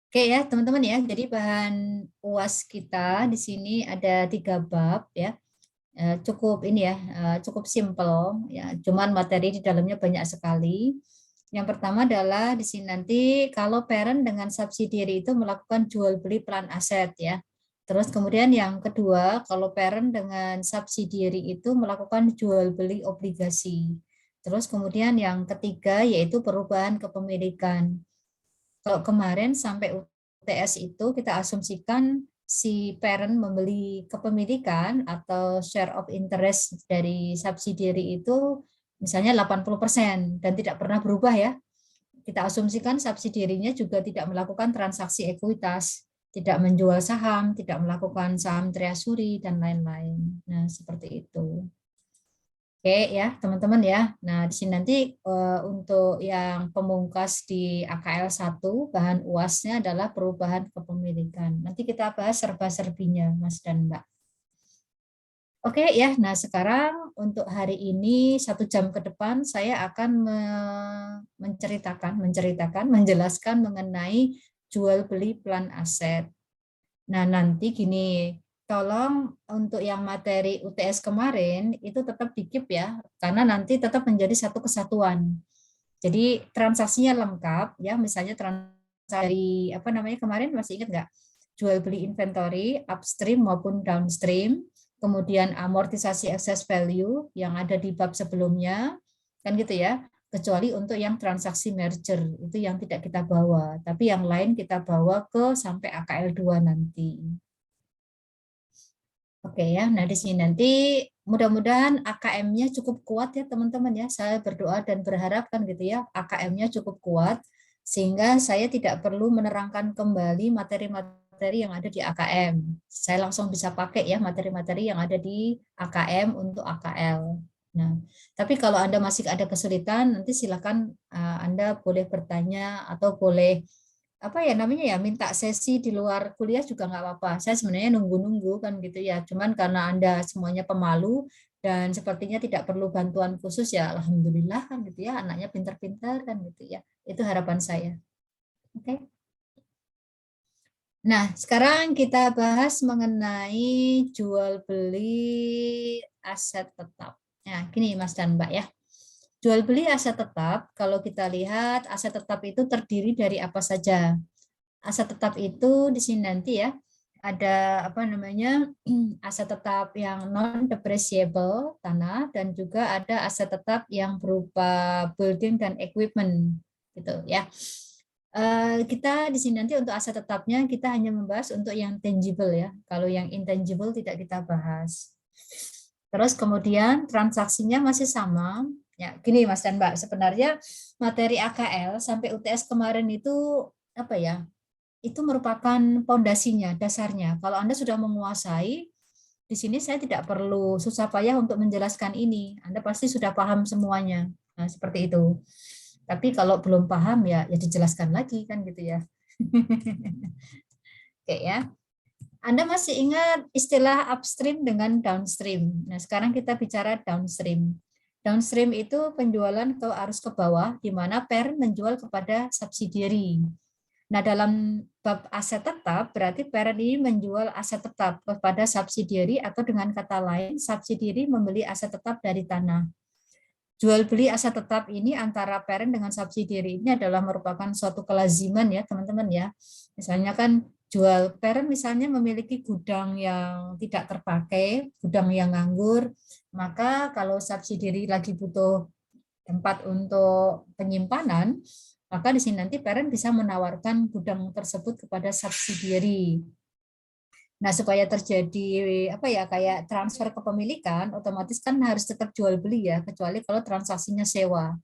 Oke ya teman-teman ya, jadi bahan UAS kita di sini ada 3 bab ya. Cukup ini ya, cukup simple ya. Cuman materi di dalamnya banyak sekali. Yang pertama adalah di sini nanti kalau parent dengan subsidiary itu melakukan jual beli peran aset ya. Terus kemudian yang kedua, kalau parent dengan subsidiary itu melakukan jual beli obligasi. Terus kemudian yang ketiga yaitu perubahan kepemilikan. Kalau kemarin sampai UTS itu kita asumsikan si parent membeli kepemilikan atau share of interest dari subsidiary itu misalnya 80% dan tidak pernah berubah ya. Kita asumsikan subsidiary-nya juga tidak melakukan transaksi ekuitas, tidak menjual saham, tidak melakukan saham treasury dan lain-lain. Nah, seperti itu. Oke ya, teman-teman ya. Nah, di sini nanti untuk yang pemungkas di AKL 1, bahan UAS-nya adalah perubahan kepemilikan. Nanti kita bahas serba-serbinya, Mas dan Mbak. Oke ya, nah sekarang untuk hari ini 1 jam ke depan saya akan menjelaskan mengenai jual beli peran aset. Nah, nanti gini, tolong untuk yang materi UTS kemarin itu tetap dikip ya, karena nanti tetap menjadi satu kesatuan. Jadi transaksinya lengkap ya, misalnya transaksi dari apa namanya kemarin masih ingat nggak? Jual beli inventory upstream maupun downstream, kemudian amortisasi excess value yang ada di bab sebelumnya, kan gitu ya. Kecuali untuk yang transaksi merger itu yang tidak kita bawa, tapi yang lain kita bawa ke sampai AKL 2 nanti. Oke ya, nah di sini nanti mudah-mudahan AKM-nya cukup kuat ya teman-teman ya. Saya berdoa dan berharap kan gitu ya, AKM-nya cukup kuat sehingga saya tidak perlu menerangkan kembali materi-materi yang ada di AKM. Saya langsung bisa pakai ya materi-materi yang ada di AKM untuk AKL. Nah, tapi kalau Anda masih ada kesulitan, nanti silakan Anda boleh bertanya atau boleh apa ya namanya ya minta sesi di luar kuliah juga nggak apa-apa. Saya sebenarnya nunggu-nunggu kan gitu ya. Cuman karena Anda semuanya pemalu dan sepertinya tidak perlu bantuan khusus ya alhamdulillah kan gitu ya. Anaknya pintar-pintar kan gitu ya. Itu harapan saya. Oke. Nah, sekarang kita bahas mengenai jual beli aset tetap. Nah, gini Mas dan Mbak ya. Jual beli aset tetap, kalau kita lihat aset tetap itu terdiri dari apa saja? Aset tetap itu di sini nanti ya ada apa namanya aset tetap yang non depreciable tanah dan juga ada aset tetap yang berupa building dan equipment gitu ya. Kita di sini nanti untuk aset tetapnya kita hanya membahas untuk yang tangible ya. Kalau yang intangible tidak kita bahas. Terus kemudian transaksinya masih sama. Ya, gini Mas dan Mbak, sebenarnya materi AKL sampai UTS kemarin itu apa ya? Itu merupakan pondasinya, dasarnya. Kalau Anda sudah menguasai, di sini saya tidak perlu susah payah untuk menjelaskan ini. Anda pasti sudah paham semuanya. Nah, seperti itu. Tapi kalau belum paham ya dijelaskan lagi kan gitu ya. Oke ya. Anda masih ingat istilah upstream dengan downstream. Nah, sekarang kita bicara downstream. Downstream itu penjualan ke arus ke bawah, di mana parent menjual kepada subsidiary. Nah, dalam bab aset tetap, berarti parent ini menjual aset tetap kepada subsidiary atau dengan kata lain, subsidiary membeli aset tetap dari tanah. Jual beli aset tetap ini antara parent dengan subsidiary ini adalah merupakan suatu kelaziman ya teman-teman ya. Misalnya kan jual parent misalnya memiliki gudang yang tidak terpakai, gudang yang nganggur, maka kalau subsidiary lagi butuh tempat untuk penyimpanan, maka di sini nanti parent bisa menawarkan gudang tersebut kepada subsidiary. Nah, supaya terjadi apa ya kayak transfer kepemilikan, otomatis kan harus tetap jual beli ya, kecuali kalau transaksinya sewa.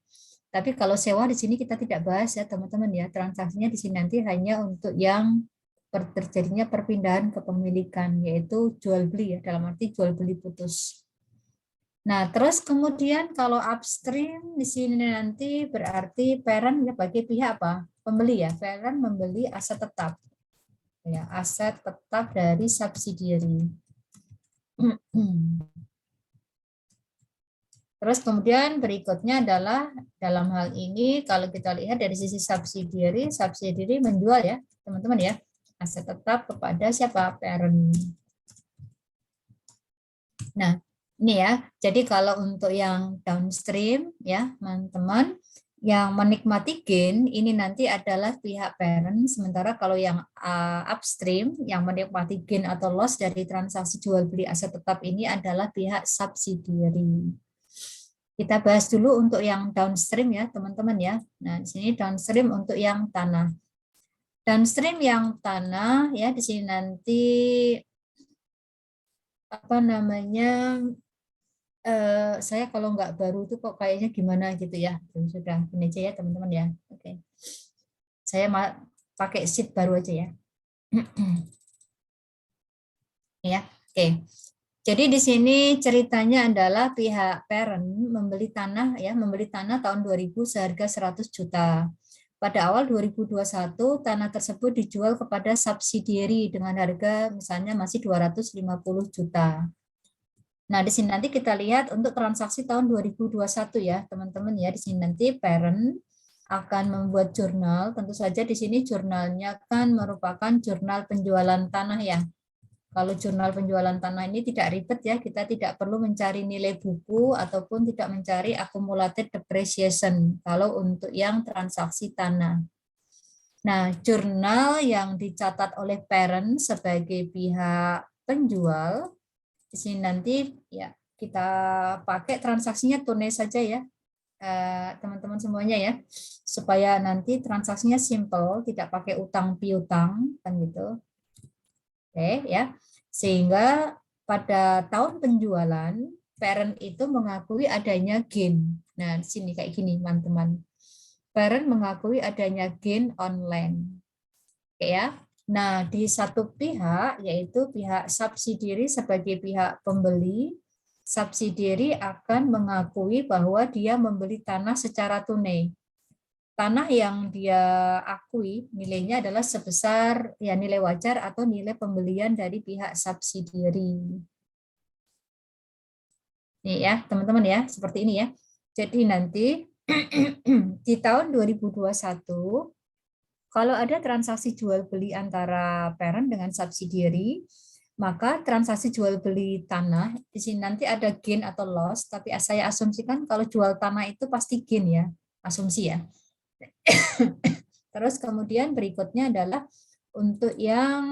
Tapi kalau sewa di sini kita tidak bahas ya teman-teman ya, transaksinya di sini nanti hanya untuk yang terjadinya perpindahan kepemilikan, yaitu jual beli ya, dalam arti jual beli putus. Nah, terus kemudian kalau upstream di sini nanti berarti parent ya bagi pihak apa? Pembeli ya, parent membeli aset tetap. Ya, aset tetap dari subsidiary. Terus kemudian berikutnya adalah dalam hal ini kalau kita lihat dari sisi subsidiary menjual ya teman-teman ya aset tetap kepada siapa? Parent. Nah, ini ya. Jadi kalau untuk yang downstream ya, teman-teman, yang menikmati gain ini nanti adalah pihak parent, sementara kalau yang upstream yang menikmati gain atau loss dari transaksi jual beli aset tetap ini adalah pihak subsidiary. Kita bahas dulu untuk yang downstream ya, teman-teman ya. Nah, di sini downstream untuk yang tanah. Downstream yang tanah ya di sini nanti apa namanya saya kalau nggak baru tuh kok kayaknya gimana gitu ya. Sudah ini aja ya teman-teman ya. Oke. Saya pakai sheet baru aja ya. Ya. Oke. Jadi di sini ceritanya adalah pihak parent membeli tanah ya, membeli tanah tahun 2000 seharga 100 juta. Pada awal 2021 tanah tersebut dijual kepada subsidiary dengan harga misalnya masih 250 juta. Nah, di sini nanti kita lihat untuk transaksi tahun 2021 ya, teman-teman ya. Di sini nanti parent akan membuat jurnal. Tentu saja di sini jurnalnya kan merupakan jurnal penjualan tanah ya. Kalau jurnal penjualan tanah ini tidak ribet ya, kita tidak perlu mencari nilai buku ataupun tidak mencari accumulated depreciation kalau untuk yang transaksi tanah. Nah, jurnal yang dicatat oleh parent sebagai pihak penjual di sini nanti ya kita pakai transaksinya tunai saja ya teman-teman semuanya ya supaya nanti transaksinya simple tidak pakai utang piutang kan gitu. Oke ya. Sehingga pada tahun penjualan parent itu mengakui adanya gain. Nah, di sini kayak gini teman-teman. Parent mengakui adanya gain online. Oke ya. Nah, di satu pihak, yaitu pihak subsidiary sebagai pihak pembeli, subsidiary akan mengakui bahwa dia membeli tanah secara tunai. Tanah yang dia akui nilainya adalah sebesar ya nilai wajar atau nilai pembelian dari pihak subsidiary. Nih ya, teman-teman ya, seperti ini ya. Jadi nanti di tahun 2021 kalau ada transaksi jual beli antara parent dengan subsidiary, maka transaksi jual beli tanah di sini nanti ada gain atau loss, tapi saya asumsikan kalau jual tanah itu pasti gain ya, asumsi ya. Terus kemudian berikutnya adalah untuk yang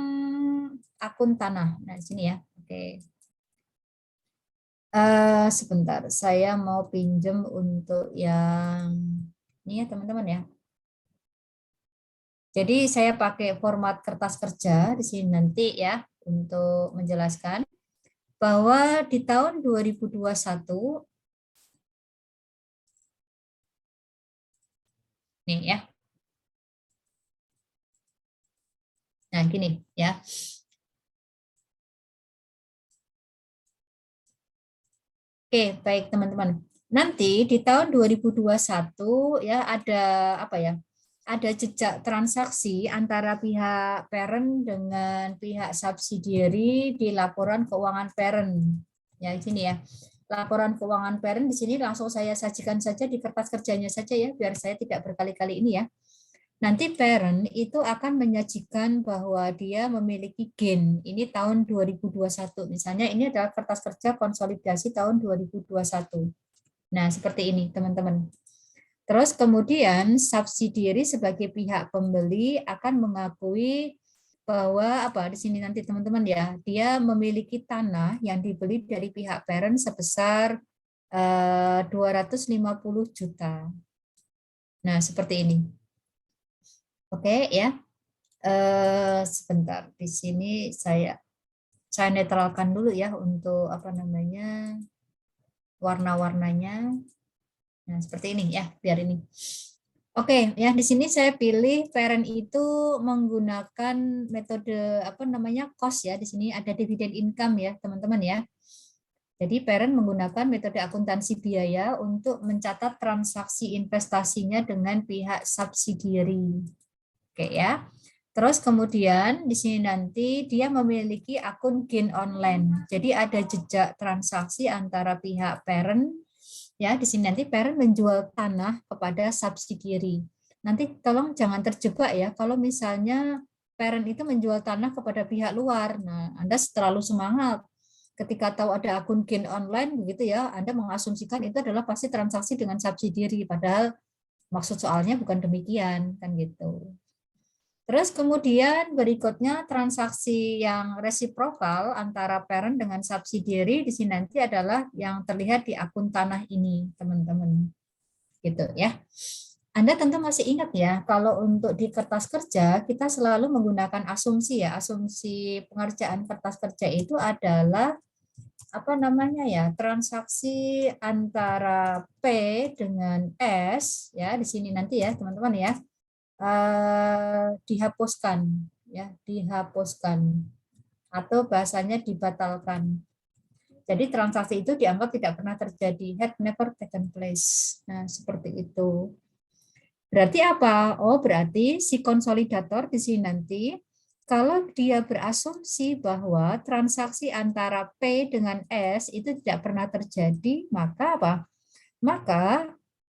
akun tanah. Nah, di sini ya. Oke. Sebentar, saya mau pinjam untuk yang ini ya, teman-teman ya. Jadi saya pakai format kertas kerja di sini nanti ya untuk menjelaskan bahwa di tahun 2021 nih ya. Nah, gini ya. Oke, baik teman-teman. Nanti di tahun 2021 ya ada apa ya? Ada jejak transaksi antara pihak parent dengan pihak subsidiary di laporan keuangan parent. Ya, di sini ya. Laporan keuangan parent di sini langsung saya sajikan saja di kertas kerjanya saja ya, biar saya tidak berkali-kali ini ya. Nanti parent itu akan menyajikan bahwa dia memiliki gain. Ini tahun 2021. Misalnya ini adalah kertas kerja konsolidasi tahun 2021. Nah, seperti ini teman-teman. Terus kemudian subsidiary sebagai pihak pembeli akan mengakui bahwa apa di sini nanti teman-teman ya, dia memiliki tanah yang dibeli dari pihak parent sebesar 250 juta. Nah, seperti ini. Oke ya. Sebentar di sini saya netralkan dulu ya untuk apa namanya warna-warnanya. Nah, seperti ini ya, biar ini. Oke, ya di sini saya pilih parent itu menggunakan metode apa namanya cost ya. Di sini ada dividend income ya, teman-teman ya. Jadi parent menggunakan metode akuntansi biaya untuk mencatat transaksi investasinya dengan pihak subsidiary. Oke ya. Terus kemudian di sini nanti dia memiliki akun gain online. Jadi ada jejak transaksi antara pihak parent Ya, di sini nanti parent menjual tanah kepada subsidiary. Nanti tolong jangan terjebak ya, kalau misalnya parent itu menjual tanah kepada pihak luar. Nah, Anda terlalu semangat. Ketika tahu ada akun gain online begitu ya, Anda mengasumsikan itu adalah pasti transaksi dengan subsidiary, padahal maksud soalnya bukan demikian, kan gitu. Terus kemudian berikutnya transaksi yang resiprokal antara parent dengan subsidiary di sini nanti adalah yang terlihat di akun tanah ini, teman-teman. Gitu ya. Anda tentu masih ingat ya, kalau untuk di kertas kerja kita selalu menggunakan asumsi ya. Asumsi pengerjaan kertas kerja itu adalah apa namanya ya? Transaksi antara P dengan S ya, di sini nanti ya, teman-teman ya. Dihapuskan ya, dihapuskan atau bahasanya dibatalkan. Jadi transaksi itu dianggap tidak pernah terjadi, had never taken place. Nah, seperti itu. Berarti apa? Oh, berarti si konsolidator di sini nanti kalau dia berasumsi bahwa transaksi antara P dengan S itu tidak pernah terjadi, maka apa? Maka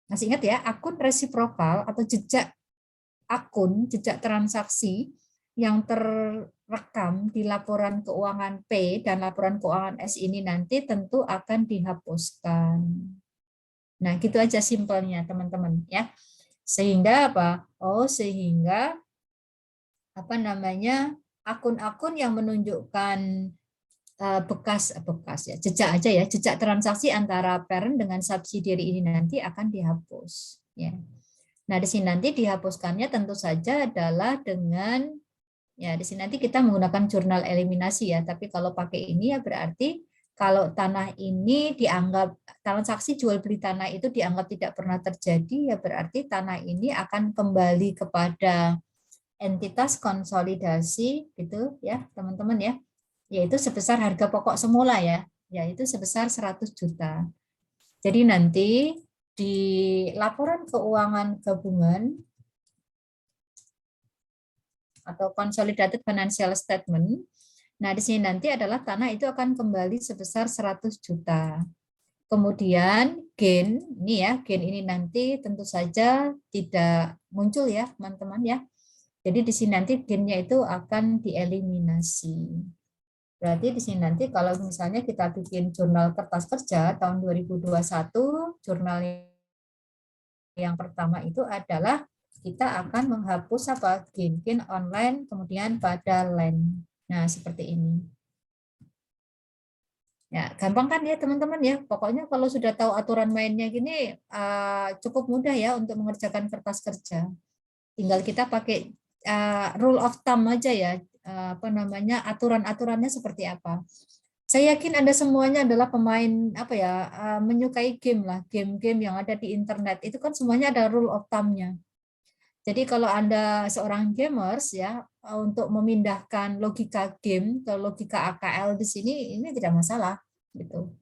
masih ingat ya, akun resiprokal atau jejak transaksi yang terekam di laporan keuangan P dan laporan keuangan S ini nanti tentu akan dihapuskan. Nah, gitu aja simpelnya, teman-teman ya. Sehingga apa? Oh, sehingga apa namanya? Akun-akun yang menunjukkan bekas ya, jejak aja ya, jejak transaksi antara parent dengan subsidiary ini nanti akan dihapus ya. Nah, di sini nanti dihapuskannya tentu saja adalah dengan ya di sini nanti kita menggunakan jurnal eliminasi ya, tapi kalau pakai ini ya berarti kalau tanah ini dianggap transaksi jual beli tanah itu dianggap tidak pernah terjadi ya berarti tanah ini akan kembali kepada entitas konsolidasi gitu ya, teman-teman ya. Yaitu sebesar harga pokok semula ya, yaitu sebesar 100 juta. Jadi nanti di laporan keuangan gabungan atau consolidated financial statement. Nah, di sini nanti adalah tanah itu akan kembali sebesar 100 juta. Kemudian gain, ini ya, gain ini nanti tentu saja tidak muncul ya, teman-teman ya. Jadi di sini nanti gainnya itu akan dieliminasi. Berarti di sini nanti kalau misalnya kita bikin jurnal kertas kerja tahun 2021, jurnal yang pertama itu adalah kita akan menghapus apa gain online kemudian pada land. Nah, seperti ini. Ya, gampang kan ya teman-teman ya. Pokoknya kalau sudah tahu aturan mainnya gini cukup mudah ya untuk mengerjakan kertas kerja. Tinggal kita pakai rule of thumb aja ya. Apa namanya? Aturan-aturannya seperti apa. Saya yakin Anda semuanya adalah pemain apa ya, menyukai game lah, game-game yang ada di internet. Itu kan semuanya ada rule of thumb-nya. Jadi kalau Anda seorang gamers ya, untuk memindahkan logika game ke logika AKL di sini ini tidak masalah gitu.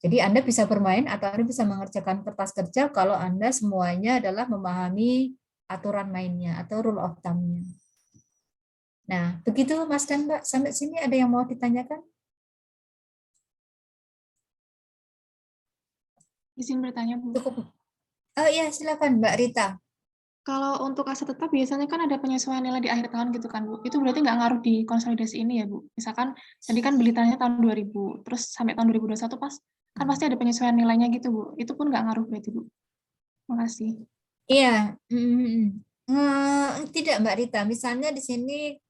Jadi Anda bisa bermain atau Anda bisa mengerjakan kertas kerja kalau Anda semuanya adalah memahami aturan mainnya atau rule of thumb-nya. Nah, begitu Mas dan Mbak. Sampai sini ada yang mau ditanyakan? Izin bertanya, Bu. Cukup. Oh iya, silakan Mbak Rita. Kalau untuk aset tetap biasanya kan ada penyesuaian nilai di akhir tahun gitu kan, Bu. Itu berarti nggak ngaruh di konsolidasi ini ya, Bu? Misalkan tadi kan beli tanahnya tahun 2000, terus sampai tahun 2021 pas, kan pasti ada penyesuaian nilainya gitu, Bu. Itu pun nggak ngaruh berarti, Bu. Makasih. Iya, tidak Mbak Rita. Misalnya di sini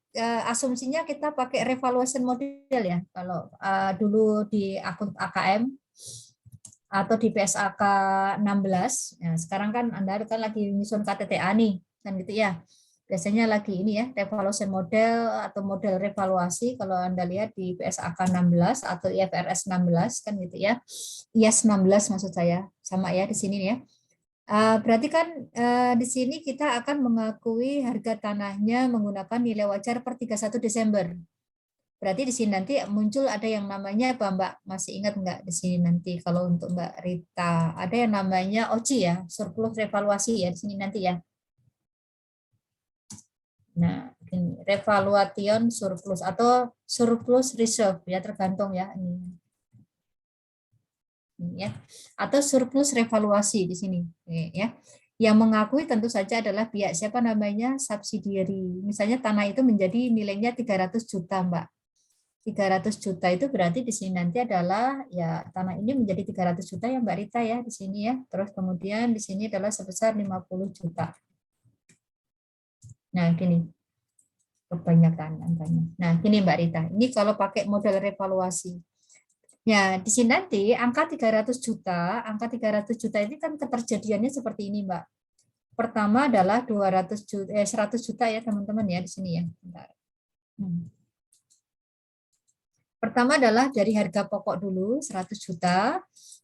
asumsinya kita pakai revaluation model ya. Kalau dulu di akun AKM atau di PSAK 16, ya, sekarang kan Anda kan lagi nyusun KTTA nih, kan gitu ya. Biasanya lagi ini ya, revaluation model atau model revaluasi kalau Anda lihat di PSAK 16 atau IFRS 16 kan gitu ya. IAS 16 maksud saya, sama ya di sini ya. Berarti kan di sini kita akan mengakui harga tanahnya menggunakan nilai wajar per 31 Desember. Berarti di sini nanti muncul ada yang namanya apa Mbak? Masih ingat nggak di sini nanti kalau untuk Mbak Rita ada yang namanya OCI ya, surplus revaluasi ya di sini nanti ya. Nah, ini revaluation surplus atau surplus reserve ya tergantung ya ini. ya. Atau surplus revaluasi di sini, ya. Yang mengakui tentu saja adalah pihak siapa namanya subsidiary. Misalnya tanah itu menjadi nilainya 300 juta, Mbak. 300 juta itu berarti di sini nanti adalah ya tanah ini menjadi 300 juta ya Mbak Rita ya di sini ya. Terus kemudian di sini adalah sebesar 50 juta. Nah, gini. Kebanyakan angkanya. Nah, gini Mbak Rita. Ini kalau pakai model revaluasi. Ya, di sini nanti angka 300 juta, angka 300 juta ini kan keterjadiannya seperti ini, Mbak. Pertama adalah 200 juta, 100 juta ya teman-teman ya di sini ya. Bentar. Pertama adalah dari harga pokok dulu 100 juta,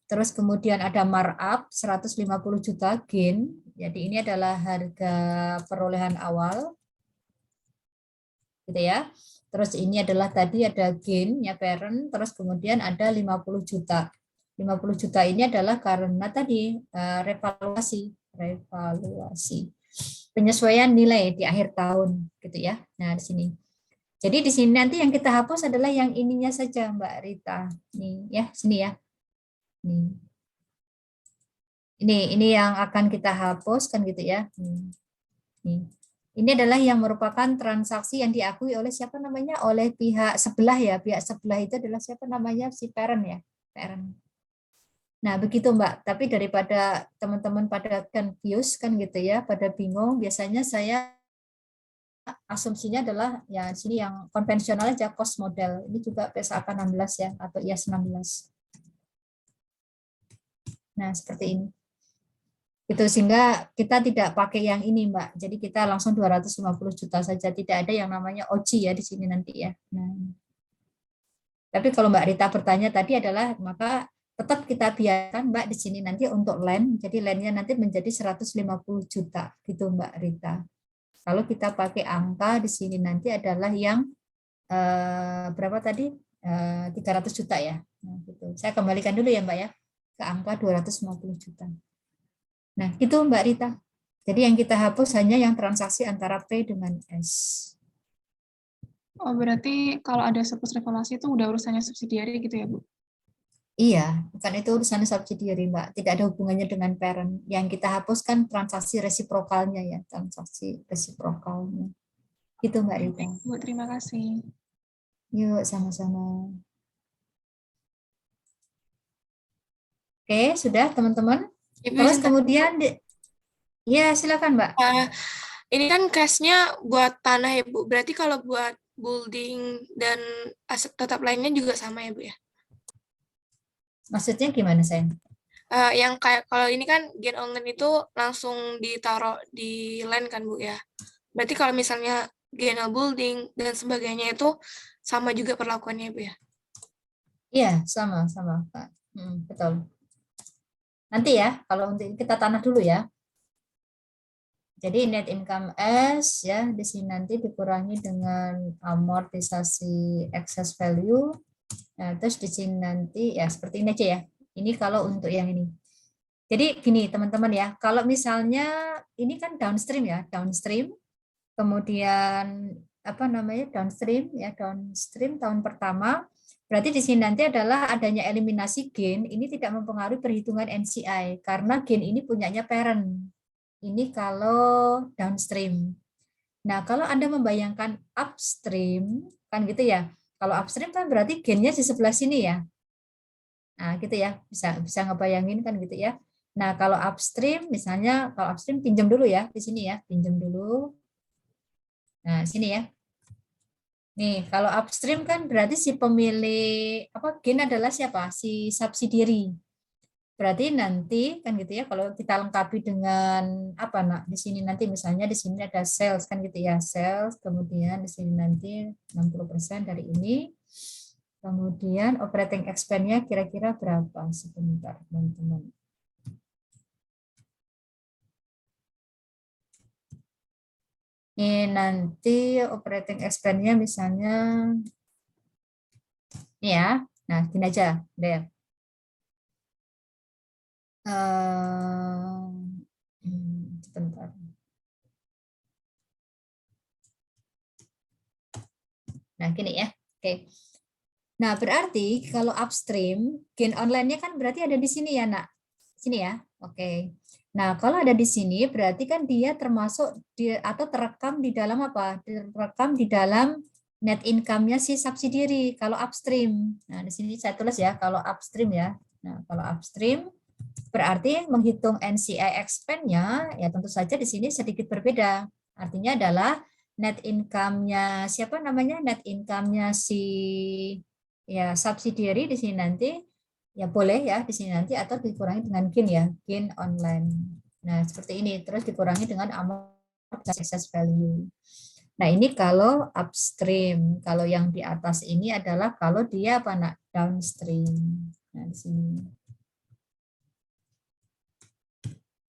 terus kemudian ada markup 150 juta gain. Jadi ini adalah harga perolehan awal. Gitu ya. Terus ini adalah tadi ada gain ya parent, terus kemudian ada 50 juta. 50 juta ini adalah karena tadi revaluasi penyesuaian nilai di akhir tahun gitu ya. Nah, di sini. Jadi di sini nanti yang kita hapus adalah yang ininya saja Mbak Rita. Nih ya, sini ya. Nih. Ini yang akan kita hapus kan gitu ya. Nih. Ini adalah yang merupakan transaksi yang diakui oleh siapa namanya? Oleh pihak sebelah ya. Pihak sebelah itu adalah siapa namanya? Si parent ya. Parent. Nah, begitu Mbak. Tapi daripada teman-teman pada confused kan gitu ya, pada bingung, biasanya saya asumsinya adalah ya sini yang konvensional aja cost model. Ini juga PSAK 16 ya atau IAS 16. Nah, seperti ini. Itu sehingga kita tidak pakai yang ini, Mbak. Jadi kita langsung 250 juta saja, tidak ada yang namanya OJI ya di sini nanti ya. Nah, tapi kalau Mbak Rita bertanya tadi adalah maka tetap kita biarkan Mbak di sini nanti untuk land, jadi landnya nanti menjadi 150 juta gitu Mbak Rita. Kalau kita pakai angka di sini nanti adalah yang berapa tadi? 300 juta ya. Nah, gitu. Saya kembalikan dulu ya Mbak ya ke angka 250 juta. Nah, itu Mbak Rita. Jadi yang kita hapus hanya yang transaksi antara P dengan S. Oh, berarti kalau ada surplus revaluasi itu udah urusannya subsidiary gitu ya, Bu? Iya, bukan itu urusan subsidiary, Mbak. Tidak ada hubungannya dengan parent. Yang kita hapuskan transaksi resiprokalnya ya, transaksi resiprokalnya. Itu Mbak Rita. Baik, Bu, terima kasih. Yuk, sama-sama. Oke, sudah teman-teman. Ibu Terus izin kemudian, ya silakan Mbak. ini kan cashnya buat tanah ya Bu. Berarti kalau buat building dan aset tetap lainnya juga sama ya Bu ya? Maksudnya gimana sayang? Yang kayak kalau ini kan gain on land itu langsung ditaruh di land kan Bu ya? Berarti kalau misalnya gain on building dan sebagainya itu sama juga perlakuannya Bu ya? Iya, sama-sama Pak. Betul. Nanti ya, kalau untuk kita tanah dulu ya. Jadi net income S ya di sini nanti dikurangi dengan amortisasi excess value. Nah, terus di sini nanti ya seperti ini aja ya. Ini kalau untuk yang ini. Jadi gini teman-teman ya, kalau misalnya ini kan downstream ya, downstream. Kemudian apa namanya downstream ya, downstream tahun pertama. Berarti di sini nanti adalah adanya eliminasi gain, ini tidak mempengaruhi perhitungan NCI karena gain ini punyanya parent. Ini kalau downstream. Nah, kalau Anda membayangkan upstream, kan gitu ya. Kalau upstream kan berarti gainnya di sebelah sini ya. Nah, gitu ya. Bisa bisa ngebayangin kan gitu ya. Nah, kalau upstream misalnya kalau upstream pinjam dulu ya di sini ya, pinjam dulu. Nah, sini ya. Nih, kalau upstream kan berarti si pemilik apa gain adalah siapa? Si subsidiary. Berarti nanti kan gitu ya kalau kita lengkapi dengan apa nak di sini nanti misalnya di sini ada sales kan gitu ya sales kemudian di sini nanti 60% dari ini kemudian operating expense-nya kira-kira berapa sebentar teman-teman. Ini nanti operating expense-nya misalnya ini ya. Nah, gini aja deh. Sebentar. Nah, gini ya. Oke. Nah, berarti kalau upstream, gain online-nya kan berarti ada di sini ya, Nak. Sini ya. Oke. Nah, kalau ada di sini berarti kan dia termasuk atau terekam di dalam apa? Terekam di dalam net income-nya si subsidiary kalau upstream. Nah, di sini saya tulis ya kalau upstream ya. Nah, kalau upstream berarti menghitung NCI expense-nya ya tentu saja di sini sedikit berbeda. Artinya adalah net income-nya siapa namanya? Net income-nya si ya subsidiary di sini nanti ya boleh ya di sini nanti atau dikurangi dengan gain ya, gain online. Nah, seperti ini terus dikurangi dengan amount excess value. Nah, ini kalau upstream. Kalau yang di atas ini adalah kalau dia apa nak? Downstream. Nah, di sini.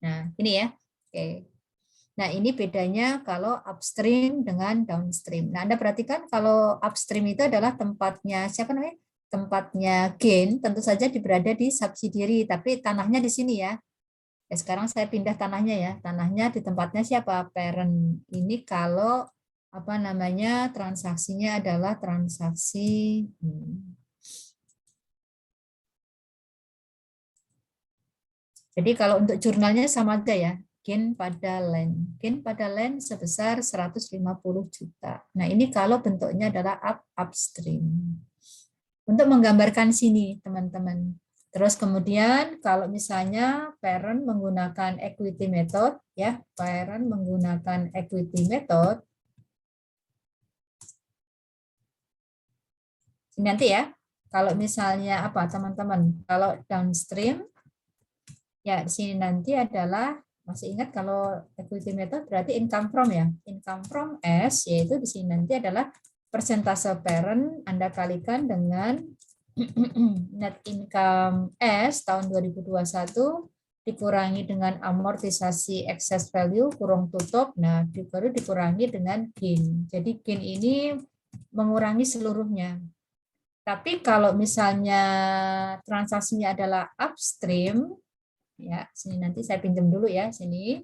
Nah, ini ya. Oke. Nah, ini bedanya kalau upstream dengan downstream. Nah, Anda perhatikan kalau upstream itu adalah tempatnya siapa namanya? Tempatnya gain tentu saja berada di subsidiary, tapi tanahnya di sini ya. Ya, sekarang saya pindah tanahnya ya. Tanahnya di tempatnya siapa? Parent. Ini kalau apa namanya? Transaksinya adalah transaksi Jadi kalau untuk jurnalnya sama aja ya. Gain pada land. Gain pada land sebesar 150 juta. Nah, ini kalau bentuknya adalah upstream. Untuk menggambarkan sini, teman-teman. Terus kemudian kalau misalnya parent menggunakan equity method, ya, parent menggunakan equity method, nanti ya, kalau misalnya apa teman-teman, kalau downstream, ya di sini nanti adalah, masih ingat kalau equity method berarti income from ya, income from S, yaitu di sini nanti adalah persentase parent Anda kalikan dengan net income S tahun 2021 dikurangi dengan amortisasi excess value kurung tutup, nah baru dikurangi dengan gain. Jadi gain ini mengurangi seluruhnya. Tapi kalau misalnya transaksinya adalah upstream, ya sini nanti saya pinjam dulu ya sini.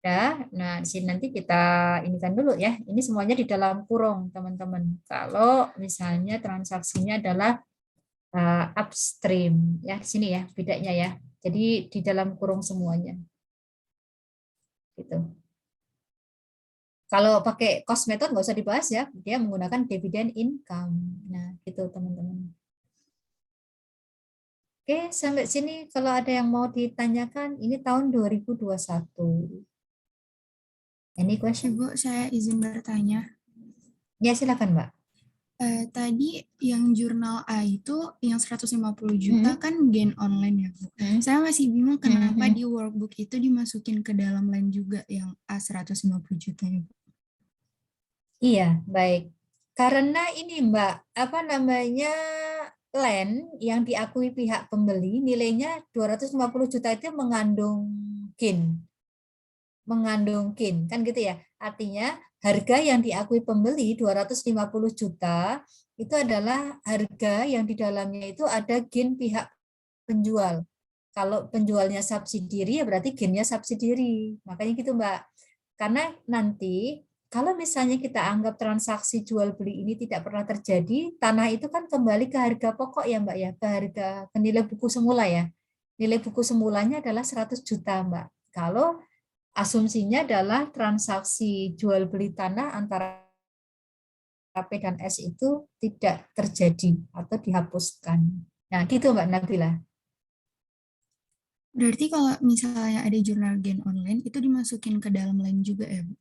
Ya, nah di sini nanti kita inikan dulu ya. Ini semuanya di dalam kurung teman-teman. Kalau misalnya transaksinya adalah upstream ya sini ya bedanya ya. Jadi di dalam kurung semuanya. Gitu. Kalau pakai cost method nggak usah dibahas ya, dia menggunakan dividend income. Nah, gitu teman-teman. Oke, sampai sini kalau ada yang mau ditanyakan, ini tahun 2021. Any question? Ibu, saya izin bertanya. Ya, silakan, Mbak. Tadi yang jurnal A itu yang 150 juta kan gain online ya, Bu. Saya masih bingung kenapa di workbook itu dimasukin ke dalam line juga yang A 150 juta ya, Bu. Iya, baik. Karena ini, Mbak, apa namanya, land yang diakui pihak pembeli nilainya 250 juta itu mengandung gain. Mengandung gain, kan gitu ya. Artinya harga yang diakui pembeli 250 juta itu adalah harga yang di dalamnya itu ada gain pihak penjual. Kalau penjualnya subsidiary ya berarti gainnya subsidiary. Makanya gitu Mbak. Karena nanti kalau misalnya kita anggap transaksi jual beli ini tidak pernah terjadi, tanah itu kan kembali ke harga pokok ya Mbak ya, ke nilai buku semula ya. Nilai buku semulanya adalah 100 juta Mbak. Kalau asumsinya adalah transaksi jual beli tanah antara P dan S itu tidak terjadi atau dihapuskan. Nah, gitu Mbak Nabila. Berarti kalau misalnya ada jurnal gain online, itu dimasukin ke dalam line juga ya, Bu?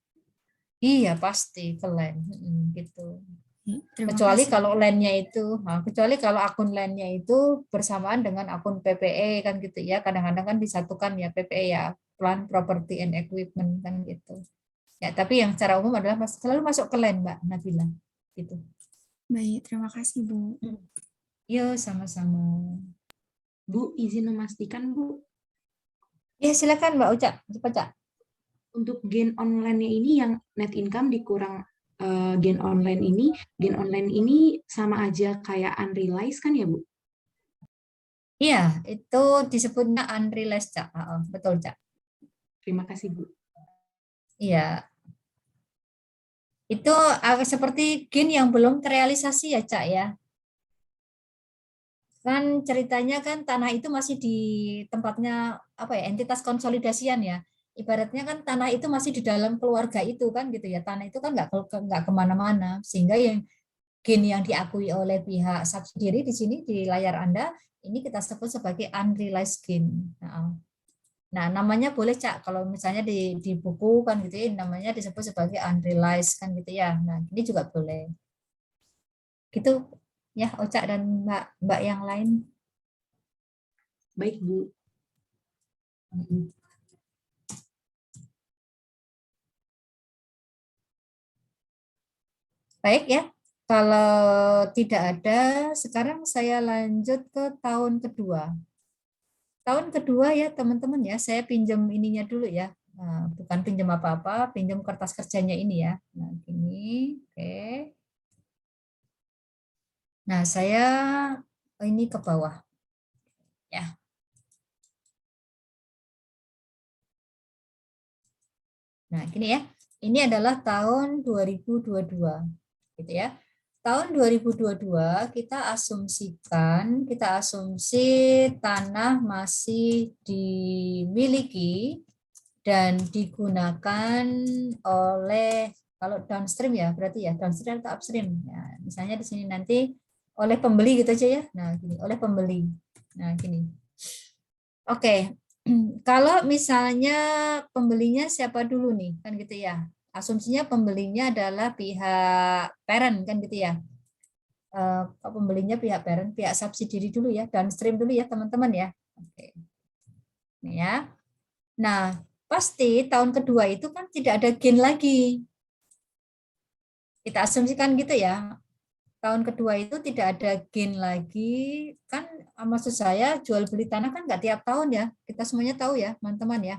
Iya, pasti ke LAN. Gitu. Terima Kecuali kasih. kalau LAN-nya itu, kecuali kalau akun LAN-nya itu bersamaan dengan akun PPE kan gitu ya. Kadang-kadang kan disatukan ya PPE ya, Plant Property and Equipment kan gitu. Ya, tapi yang secara umum adalah selalu masuk ke LAN Mbak Nabila. Gitu. Baik, terima kasih, Bu. Yo, sama-sama. Bu, izin memastikan, Bu. Ya, silakan Mbak Uca. Cepat, Cak. Untuk gain online-nya ini yang net income dikurang gain online ini sama aja kayak unrealized kan ya, Bu? Iya, itu disebutnya unrealized, Cak. Betul, Cak. Terima kasih, Bu. Iya. Itu seperti gain yang belum terrealisasi ya, Cak ya. Kan ceritanya kan tanah itu masih di tempatnya apa ya, entitas konsolidasian ya. Ibaratnya kan tanah itu masih di dalam keluarga itu kan gitu ya. Tanah itu kan nggak kemana-mana, sehingga yang gain yang diakui oleh pihak subsidiary di sini di layar Anda ini kita sebut sebagai unrealized gain. Nah, namanya boleh Cak kalau misalnya di buku kan gitu ya, namanya disebut sebagai unrealized kan gitu ya. Nah, ini juga boleh. Gitu ya, Ocak dan Mbak yang lain. Baik, Bu. Baik ya, kalau tidak ada, sekarang saya lanjut ke tahun kedua. Tahun kedua ya teman-teman ya, saya pinjam ininya dulu ya. Nah, bukan pinjam apa-apa, pinjam kertas kerjanya ini ya. Nah, gini, oke. Nah, saya ini ke bawah. Ya. Nah, gini ya. Ini adalah tahun 2022. Gitu ya. Tahun 2022 kita asumsi tanah masih dimiliki dan digunakan oleh, kalau downstream ya berarti ya downstream atau upstream ya, misalnya di sini nanti oleh pembeli gitu aja ya. Nah, gini, oleh pembeli. Nah, gini. Oke. Kalau misalnya pembelinya siapa dulu nih, kan gitu ya. Asumsinya pembelinya adalah pihak parent kan gitu ya. Pembelinya pihak parent, pihak subsidiary dulu ya, downstream dulu ya teman-teman ya. Oke. Ini ya. Nah, pasti tahun kedua itu kan tidak ada gain lagi. Kita asumsikan gitu ya. Tahun kedua itu tidak ada gain lagi, kan maksud saya jual beli tanah kan nggak tiap tahun ya, kita semuanya tahu ya teman-teman ya,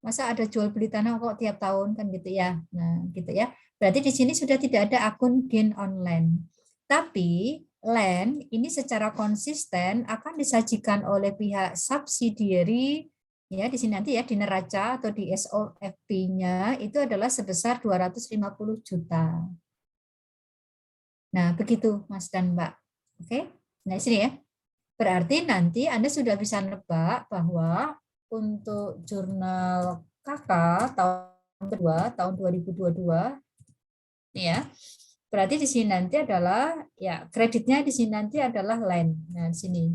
masa ada jual beli tanah kok tiap tahun kan gitu ya. Nah gitu ya, berarti di sini sudah tidak ada akun gain online, tapi land ini secara konsisten akan disajikan oleh pihak subsidiary ya, di sini nanti ya di neraca atau di SOFP-nya itu adalah sebesar 250 juta. Nah, begitu Mas dan Mbak. Oke. Nah, di sini ya. Berarti nanti Anda sudah bisa nebak bahwa untuk jurnal KK tahun kedua, tahun 2022, nih ya. Berarti di sini nanti adalah, ya kreditnya di sini nanti adalah land. Nah, di sini.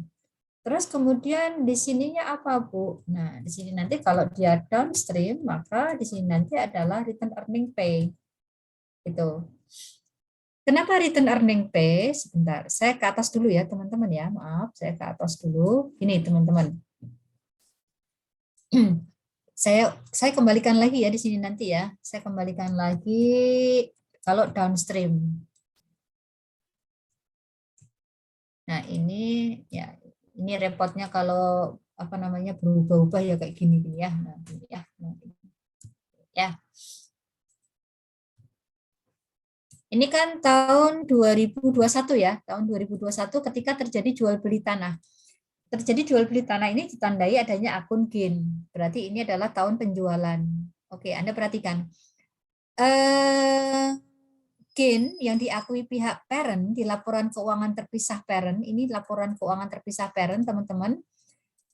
Terus kemudian di sininya apa, Bu? Nah, di sini nanti kalau dia downstream, maka di sini nanti adalah return earning pay. Gitu. Kenapa return earning pay? Sebentar, saya ke atas dulu ya teman-teman ya. Maaf, saya ke atas dulu. Ini teman-teman. Saya kembalikan lagi ya di sini nanti ya. Saya kembalikan lagi kalau downstream. Nah ini ya, ini repotnya kalau apa namanya berubah-ubah ya kayak gini ya. Nah, ini ya. Ya. Ini kan tahun 2021 ya, tahun 2021 ketika terjadi jual beli tanah. Terjadi jual beli tanah ini ditandai adanya akun gain. Berarti ini adalah tahun penjualan. Oke, Anda perhatikan. Gain yang diakui pihak parent di laporan keuangan terpisah parent, ini laporan keuangan terpisah parent, teman-teman.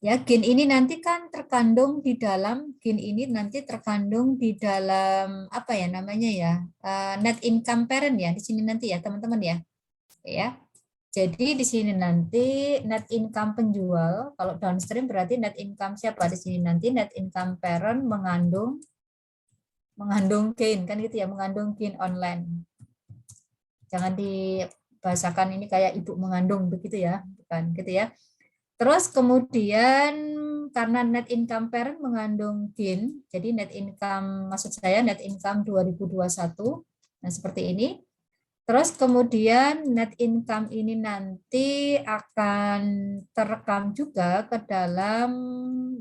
Ya, gain ini nanti kan terkandung di dalam apa ya namanya ya, net income parent ya di sini nanti ya teman-teman ya. Ya, jadi di sini nanti net income penjual, kalau downstream berarti net income siapa di sini nanti net income parent mengandung gain kan gitu ya, mengandung gain online. Jangan dibahasakan ini kayak ibu mengandung begitu ya, bukan gitu ya. Terus kemudian karena net income parent mengandung gain, jadi net income maksud saya net income 2021. Nah, seperti ini. Terus kemudian net income ini nanti akan terekam juga ke dalam,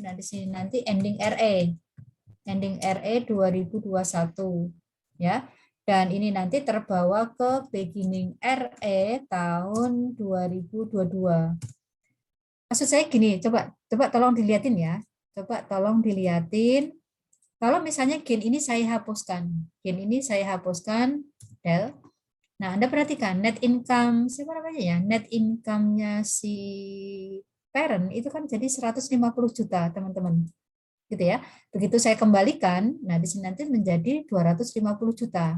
nah di sini nanti ending RE 2021 ya. Dan ini nanti terbawa ke beginning RE tahun 2022. Maksud saya gini, coba tolong dilihatin ya. Coba tolong dilihatin. Kalau misalnya gain ini saya hapuskan. Gain ini saya hapuskan, del. Nah, Anda perhatikan net income siapa namanya ya? Net income-nya si parent itu kan jadi 150 juta, teman-teman. Gitu ya. Begitu saya kembalikan, nah di sini nanti menjadi 250 juta.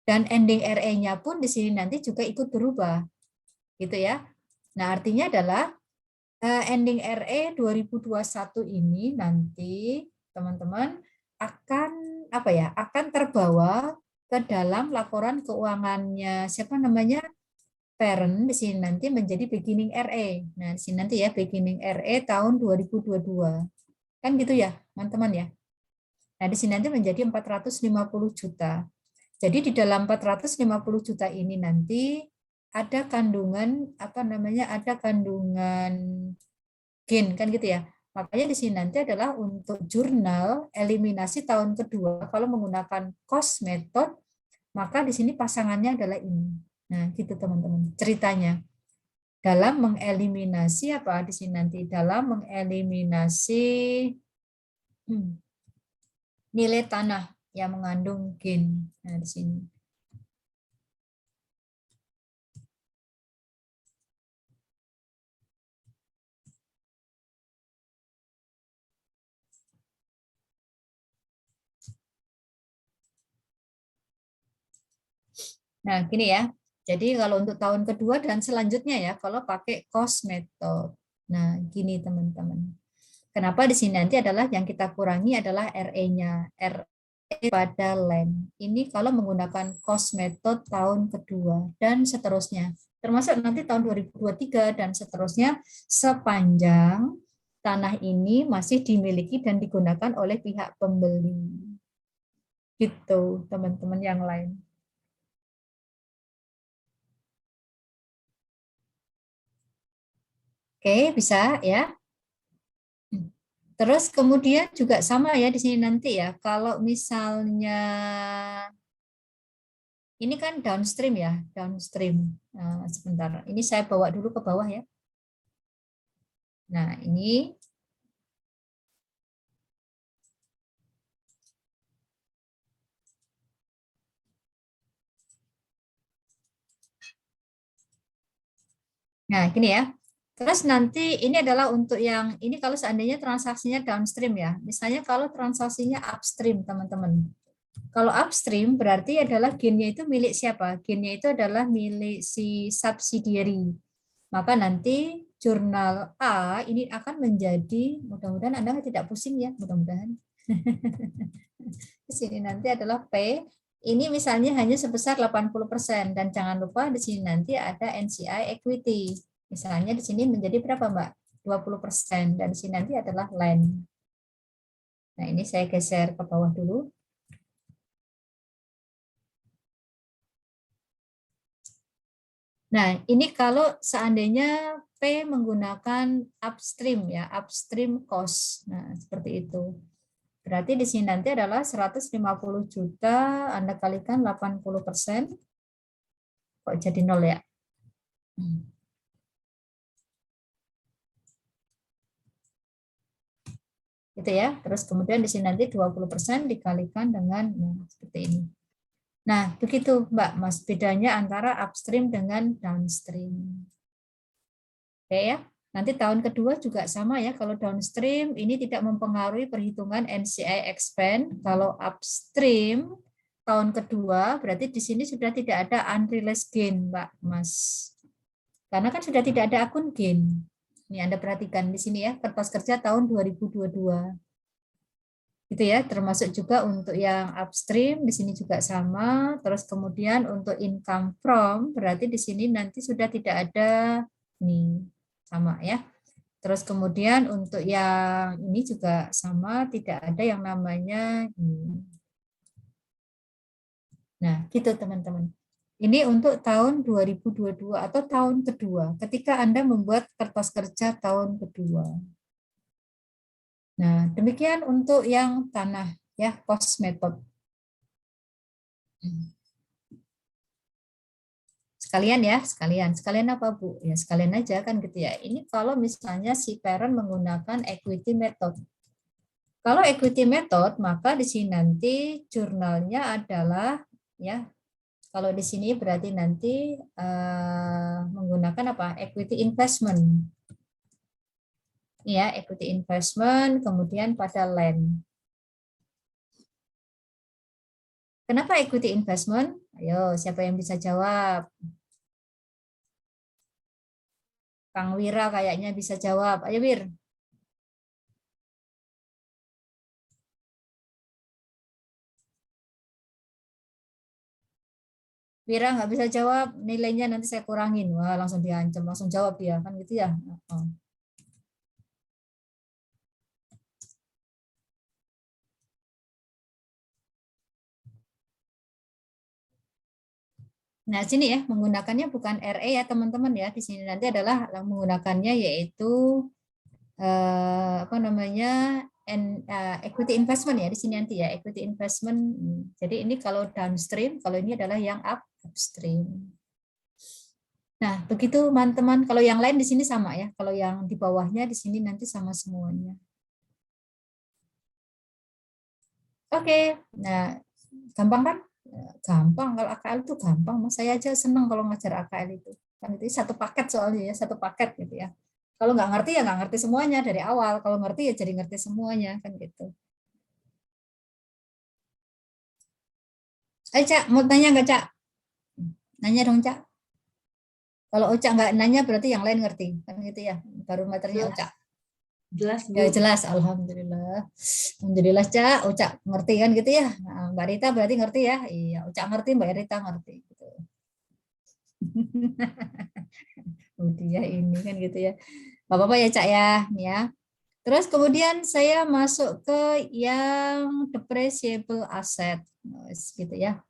Dan ending RE-nya pun di sini nanti juga ikut berubah. Gitu ya. Nah, artinya adalah ending RE 2021 ini nanti teman-teman akan apa ya? Akan terbawa ke dalam laporan keuangannya siapa namanya? Parent di sini nanti menjadi beginning RE. Nah, di sini nanti ya beginning RE tahun 2022. Kan gitu ya, teman-teman ya. Nah, di sini nanti menjadi 450 juta. Jadi di dalam 450 juta ini nanti ada kandungan apa namanya? Ada kandungan gain kan gitu ya. Makanya di sini nanti adalah untuk jurnal eliminasi tahun kedua kalau menggunakan cost method, maka di sini pasangannya adalah ini. Nah, gitu teman-teman. Ceritanya dalam mengeliminasi apa di sini nanti dalam mengeliminasi nilai tanah yang mengandung gain. Nah, di sini. Nah, gini ya. Jadi kalau untuk tahun kedua dan selanjutnya ya, kalau pakai cost method. Nah, gini teman-teman. Kenapa di sini nanti adalah yang kita kurangi adalah RE-nya. RE pada land. Ini kalau menggunakan cost method tahun kedua dan seterusnya. Termasuk nanti tahun 2023 dan seterusnya sepanjang tanah ini masih dimiliki dan digunakan oleh pihak pembeli. Gitu, teman-teman yang lain. Oke, bisa ya. Terus kemudian juga sama ya di sini nanti ya. Kalau misalnya ini kan downstream ya, downstream. Nah, sebentar, ini saya bawa dulu ke bawah ya. Nah, ini nah, gini ya. Terus nanti ini adalah untuk yang ini kalau seandainya transaksinya downstream ya. Misalnya kalau transaksinya upstream, teman-teman. Kalau upstream berarti adalah gain-nya itu milik siapa? Gain-nya itu adalah milik si subsidiary. Maka nanti jurnal A ini akan menjadi, mudah-mudahan Anda tidak pusing ya, mudah-mudahan. Di sini nanti adalah P, ini misalnya hanya sebesar 80%, dan jangan lupa di sini nanti ada NCI equity. Misalnya di sini menjadi berapa, Mbak? 20%, dan di sini nanti adalah land. Nah, ini saya geser ke bawah dulu. Nah, ini kalau seandainya P menggunakan upstream ya, upstream cost. Nah, seperti itu. Berarti di sini nanti adalah 150 juta, Anda kalikan 80%. Kok jadi 0 ya? Gitu ya. Terus kemudian di sini nanti 20% dikalikan dengan seperti ini. Nah, begitu Mbak, Mas, bedanya antara upstream dengan downstream. Oke ya. Nanti tahun kedua juga sama ya, kalau downstream ini tidak mempengaruhi perhitungan NCI expand. Kalau upstream tahun kedua berarti di sini sudah tidak ada unrealized gain, Mbak, Mas. Karena kan sudah tidak ada akun gain. Ini Anda perhatikan di sini ya, kertas kerja tahun 2022. Gitu ya, termasuk juga untuk yang upstream di sini juga sama. Terus kemudian untuk income from berarti di sini nanti sudah tidak ada nih, sama ya. Terus kemudian untuk yang ini juga sama, tidak ada yang namanya ini. Nah, gitu teman-teman. Ini untuk tahun 2022 atau tahun kedua, ketika Anda membuat kertas kerja tahun kedua. Nah, demikian untuk yang tanah, ya, cost method. Sekalian ya, sekalian apa Bu? Ya sekalian aja kan gitu ya. Ini kalau misalnya si parent menggunakan equity method. Kalau equity method, maka di sini nanti jurnalnya adalah ya, Kalau di sini berarti nanti menggunakan apa? Equity investment. Ya, equity investment, kemudian pada land. Kenapa equity investment? Ayo, siapa yang bisa jawab? Kang Wira kayaknya bisa jawab. Ayo, Wir. Wira nggak bisa jawab, nilainya nanti saya kurangin. Wah, langsung diancam, langsung jawab dia, kan gitu ya. Oh. Nah, sini ya, menggunakannya bukan RE ya, teman-teman ya. Di sini nanti adalah menggunakannya yaitu apa namanya? Equity investment ya di sini nanti ya, equity investment. Jadi ini kalau downstream, kalau ini adalah yang upstream. Nah, begitu teman-teman. Kalau yang lain di sini sama ya. Kalau yang di bawahnya di sini nanti sama semuanya. Oke. Nah, gampang kan? Gampang kalau AKL itu gampang. Mas saya aja senang kalau ngajar AKL itu. Kan itu satu paket soalnya ya, satu paket gitu ya. Kalau nggak ngerti ya nggak ngerti semuanya dari awal. Kalau ngerti ya jadi ngerti semuanya kan gitu. Cak, mau tanya nggak Cak? Nanya dong Cak. Kalau Ocak nggak nanya berarti yang lain ngerti kan gitu ya. Baru materinya Ocak. Jelas, Bu. Ya jelas, alhamdulillah. Alhamdulillah Cak, Ocak ngerti kan gitu ya. Nah, Mbak Rita berarti ngerti ya. Iya, Ocak ngerti, Mbak Rita ngerti gitu. Dia ini kan gitu ya. Gak apa-apa ya Cak ya, ya. Terus kemudian saya masuk ke yang depreciable asset, gitu ya.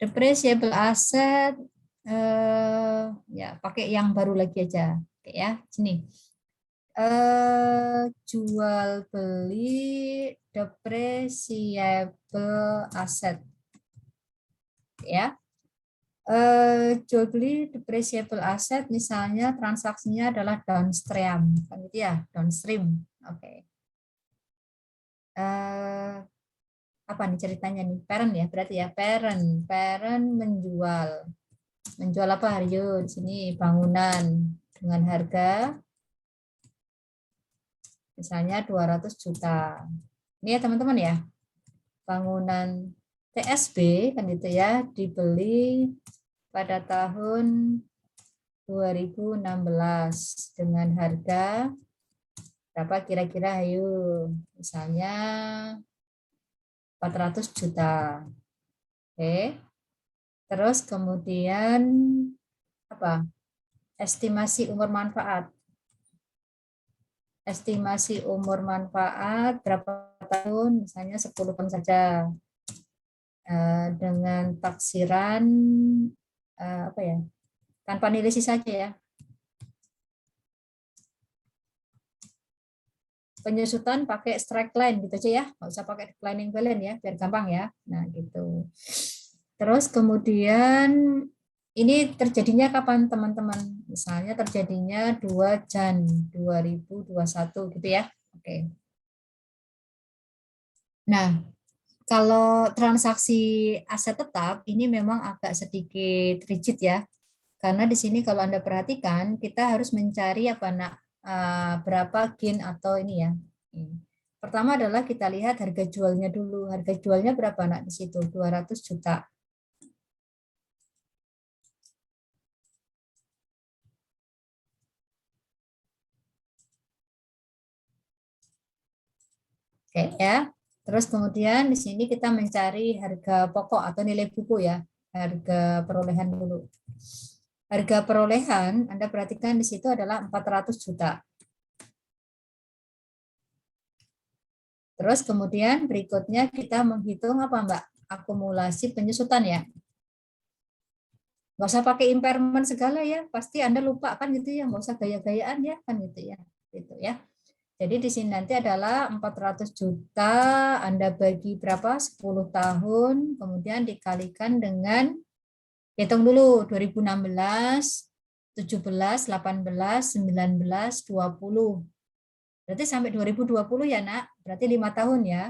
Depreciable asset, ya pakai yang baru lagi aja, oke ya. Sini, jual beli depreciable asset, ya. Jual beli depreciable asset misalnya transaksinya adalah downstream kan gitu ya, downstream. Oke. Apa nih ceritanya nih? Parent ya, berarti ya, parent menjual apa Haryo? Di sini bangunan dengan harga misalnya 200 juta. Ini ya teman-teman ya. Bangunan TSB kan gitu ya, dibeli pada tahun 2016 dengan harga berapa kira-kira ayo? Misalnya 400 juta. Oke. Terus kemudian apa? Estimasi umur manfaat. Estimasi umur manfaat berapa tahun? Misalnya 10 tahun saja. Dengan taksiran apa ya? Tanpa nilai sisa saja ya. Penyusutan pakai strike line gitu aja ya, nggak usah pakai declining balance ya, biar gampang ya. Nah gitu. Terus kemudian ini terjadinya kapan teman-teman? Misalnya terjadinya 2 Jan 2021 gitu ya. Oke. Nah, kalau transaksi aset tetap ini memang agak sedikit rigid ya. Karena di sini kalau Anda perhatikan, kita harus mencari apa nak berapa gain atau ini ya. Pertama adalah kita lihat harga jualnya dulu. Harga jualnya berapa nak di situ? 200 juta. Oke ya. Terus kemudian di sini kita mencari harga pokok atau nilai buku ya. Harga perolehan dulu. Harga perolehan Anda perhatikan di situ adalah 400 juta. Terus kemudian berikutnya kita menghitung apa Mbak? Akumulasi penyusutan ya. Nggak usah pakai impairment segala ya, pasti Anda lupa kan gitu ya, nggak usah gaya-gayaan ya kan gitu ya. Gitu ya. Jadi di sini nanti adalah 400 juta Anda bagi berapa? 10 tahun, kemudian dikalikan dengan hitung dulu 2016, 17, 18, 19, 20. Berarti sampai 2020 ya nak, berarti 5 tahun ya.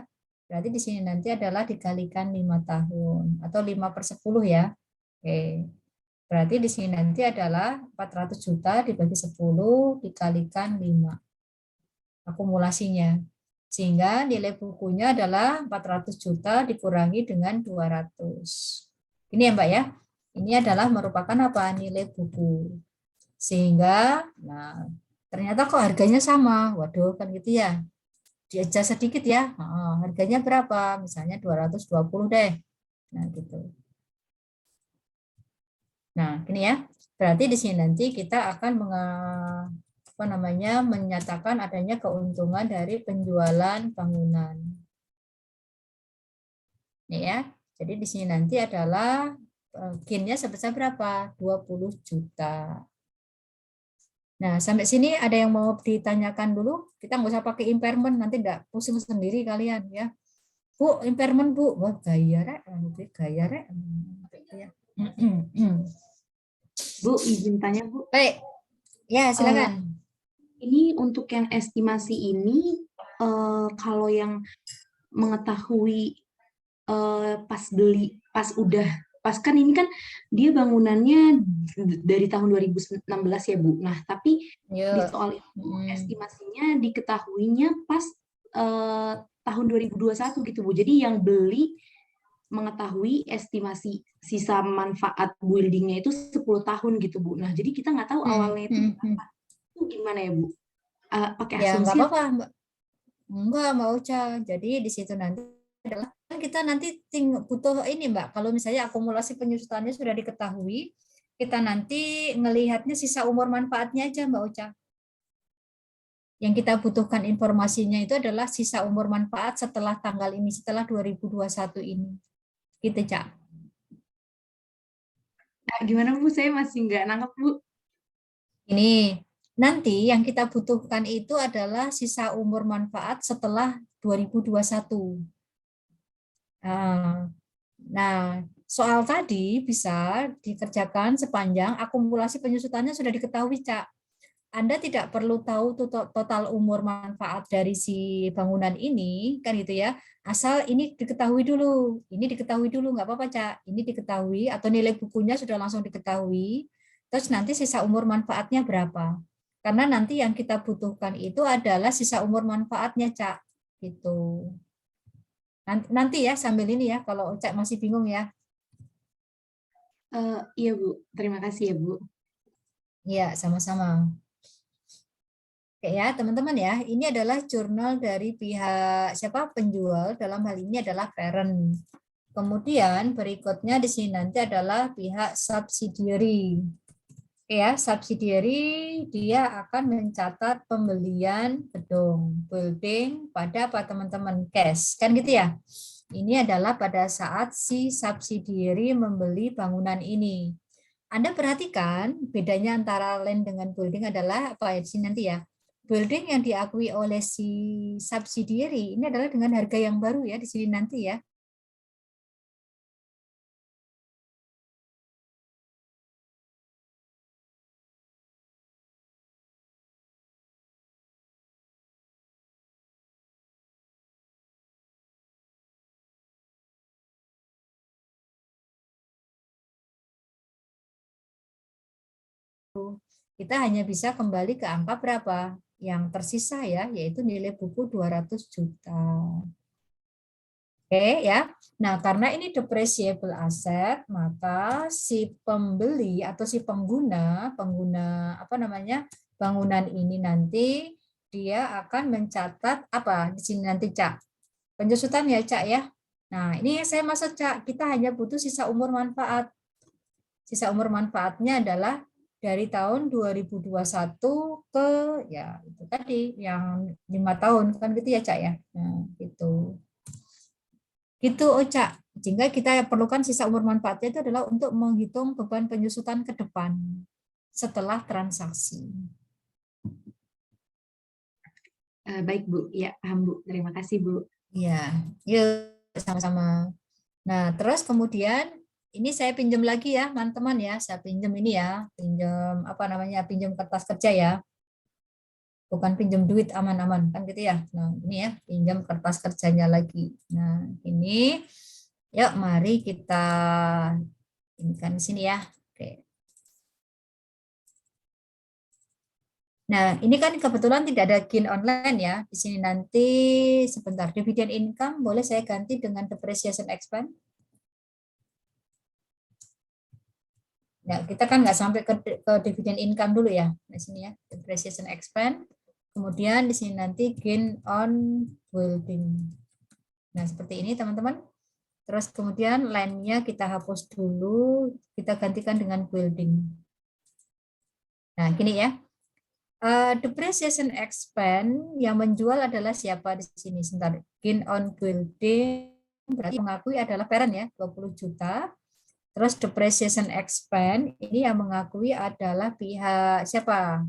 Berarti di sini nanti adalah dikalikan 5 tahun atau 5/10 ya. Oke. Berarti di sini nanti adalah 400 juta dibagi 10 dikalikan 5 akumulasinya. Sehingga nilai bukunya adalah 400 juta dikurangi dengan 200. Ini ya Mbak ya. Ini adalah merupakan apa? Nilai buku. Sehingga nah ternyata kok harganya sama. Waduh kan gitu ya. Diadjust sedikit ya. Harganya berapa? Misalnya 220 deh. Nah gitu. Nah, ini ya. Berarti di sini nanti kita akan menyatakan adanya keuntungan dari penjualan bangunan. Nih ya. Jadi di sini nanti adalah gain-nya sebesar berapa? 20 juta. Nah, sampai sini ada yang mau ditanyakan dulu? Kita nggak usah pakai impairment, nanti enggak pusing sendiri kalian ya. Bu, impairment Bu. Wah, gaya rek. Gaya rek. Bu, izin tanya Bu. Baik. Ya, silakan. Ini untuk yang estimasi ini, kalau yang mengetahui pas beli, pas kan ini kan dia bangunannya dari tahun 2016 ya Bu. Nah, tapi di soal itu estimasinya diketahuinya pas tahun 2021 gitu Bu. Jadi yang beli mengetahui estimasi sisa manfaat buildingnya itu 10 tahun gitu Bu. Nah, jadi kita nggak tahu awalnya itu berapa. Itu gimana ya Bu? Pakai Ya, asumsi? nggak apa-apa. Enggak, Mbak Uca. Jadi di situ nanti adalah kita nanti butuh ini Mbak. Kalau misalnya akumulasi penyusutannya sudah diketahui, kita nanti ngelihatnya sisa umur manfaatnya aja Mbak Uca. Yang kita butuhkan informasinya itu adalah sisa umur manfaat setelah tanggal ini, setelah 2021 ini. Gitu, Cak. Nah, gimana Bu? Saya masih nggak nangkep Bu. Ini, nanti yang kita butuhkan itu adalah sisa umur manfaat setelah 2021. Nah, soal tadi bisa dikerjakan sepanjang akumulasi penyusutannya sudah diketahui, Cak. Anda tidak perlu tahu total umur manfaat dari si bangunan ini, kan gitu ya. Asal ini diketahui dulu, nggak apa-apa, Cak. Ini diketahui atau nilai bukunya sudah langsung diketahui. Terus nanti sisa umur manfaatnya berapa? Karena nanti yang kita butuhkan itu adalah sisa umur manfaatnya, Cak. Gitu. Nanti ya sambil ini ya, kalau Cak masih bingung ya. Iya Bu, terima kasih ya Bu. Iya, sama-sama. Oke ya, teman-teman ya, ini adalah jurnal dari pihak siapa penjual, dalam hal ini adalah parent. Kemudian berikutnya di sini nanti adalah pihak subsidiary. Oke ya, subsidiary dia akan mencatat pembelian gedung, building pada apa teman-teman cash, kan gitu ya. Ini adalah pada saat si subsidiary membeli bangunan ini. Anda perhatikan bedanya antara land dengan building adalah apa ya di sini nanti ya. Building yang diakui oleh si subsidiary ini adalah dengan harga yang baru ya di sini nanti ya. Kita hanya bisa kembali ke angka berapa? Yang tersisa ya, yaitu nilai buku 200 juta. Oke ya. Nah, karena ini depreciable asset, maka si pembeli atau si pengguna apa namanya? Bangunan ini nanti dia akan mencatat apa di sini nanti, Cak? Penyusutan ya, Cak ya. Nah, ini yang saya maksud, Cak. Kita hanya butuh sisa umur manfaat. Sisa umur manfaatnya adalah dari tahun 2021 ke ya itu tadi yang 5 tahun kan gitu ya, Cak ya. Nah, gitu. Gitu, Oca. Sehingga kita perlukan sisa umur manfaatnya itu adalah untuk menghitung beban penyusutan ke depan setelah transaksi. Baik Bu, ya paham Bu. Terima kasih Bu. Iya, yuk sama-sama. Nah, terus kemudian ini saya pinjam lagi ya, teman-teman ya. Saya pinjam ini ya, pinjam apa namanya? Pinjam kertas kerja ya. bukan pinjam duit aman-aman kan gitu ya. Nah, ini ya pinjam kertas kerjanya lagi. Nah, ini yuk mari kita ini kan di sini ya. Oke. Nah, ini kan kebetulan tidak ada gain online ya. Di sini nanti sebentar, dividend income boleh saya ganti dengan depreciation expense. Ya, kita kan nggak sampai ke dividend income dulu ya. Di sini ya, depreciation expense. Kemudian di sini nanti gain on building. Nah, seperti ini teman-teman. Terus kemudian line-nya kita hapus dulu, kita gantikan dengan building. Nah, gini ya. Depreciation expense yang menjual adalah siapa di sini? Sebentar. Gain on building berarti mengakui adalah parent ya, 20 juta. Terus depreciation expense ini yang mengakui adalah pihak siapa?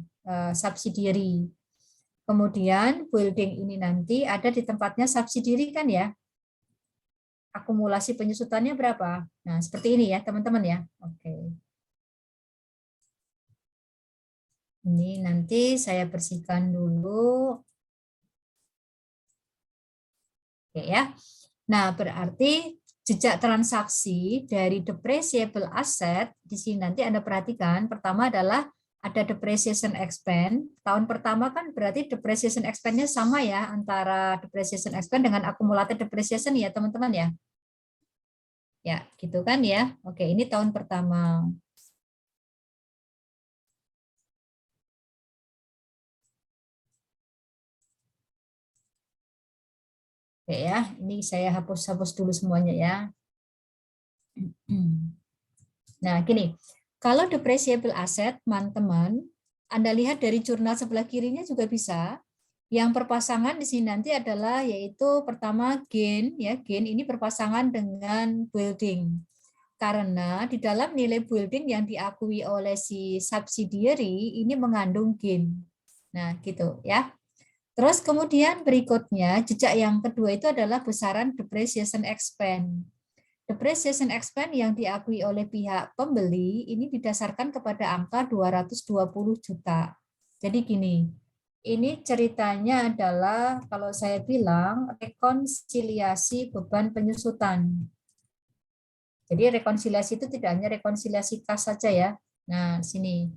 Subsidiary. Kemudian building ini nanti ada di tempatnya subsidiary kan ya? Akumulasi penyusutannya berapa? Nah, seperti ini ya, teman-teman ya. Oke. Ini nanti saya bersihkan dulu. Oke ya. Nah, berarti jejak transaksi dari depreciable asset di sini nanti Anda perhatikan, pertama adalah ada depreciation expense. Tahun pertama kan berarti depreciation expense-nya sama ya antara depreciation expense dengan accumulated depreciation ya, teman-teman ya. Ya, gitu kan ya. Oke, ini tahun pertama. Oke ya, ini saya hapus dulu semuanya ya. Nah, gini. Kalau depreciable asset, teman-teman, Anda lihat dari jurnal sebelah kirinya juga bisa. Yang perpasangan di sini nanti adalah yaitu pertama gain ya, gain ini berpasangan dengan building. Karena di dalam nilai building yang diakui oleh si subsidiary ini mengandung gain. Nah, gitu ya. Terus kemudian berikutnya, jejak yang kedua itu adalah besaran depreciation expense. Depreciation expense yang diakui oleh pihak pembeli ini didasarkan kepada angka 220 juta. Jadi gini, ini ceritanya adalah kalau saya bilang rekonsiliasi beban penyusutan. Jadi rekonsiliasi itu tidak hanya rekonsiliasi kas saja ya. Nah, sini.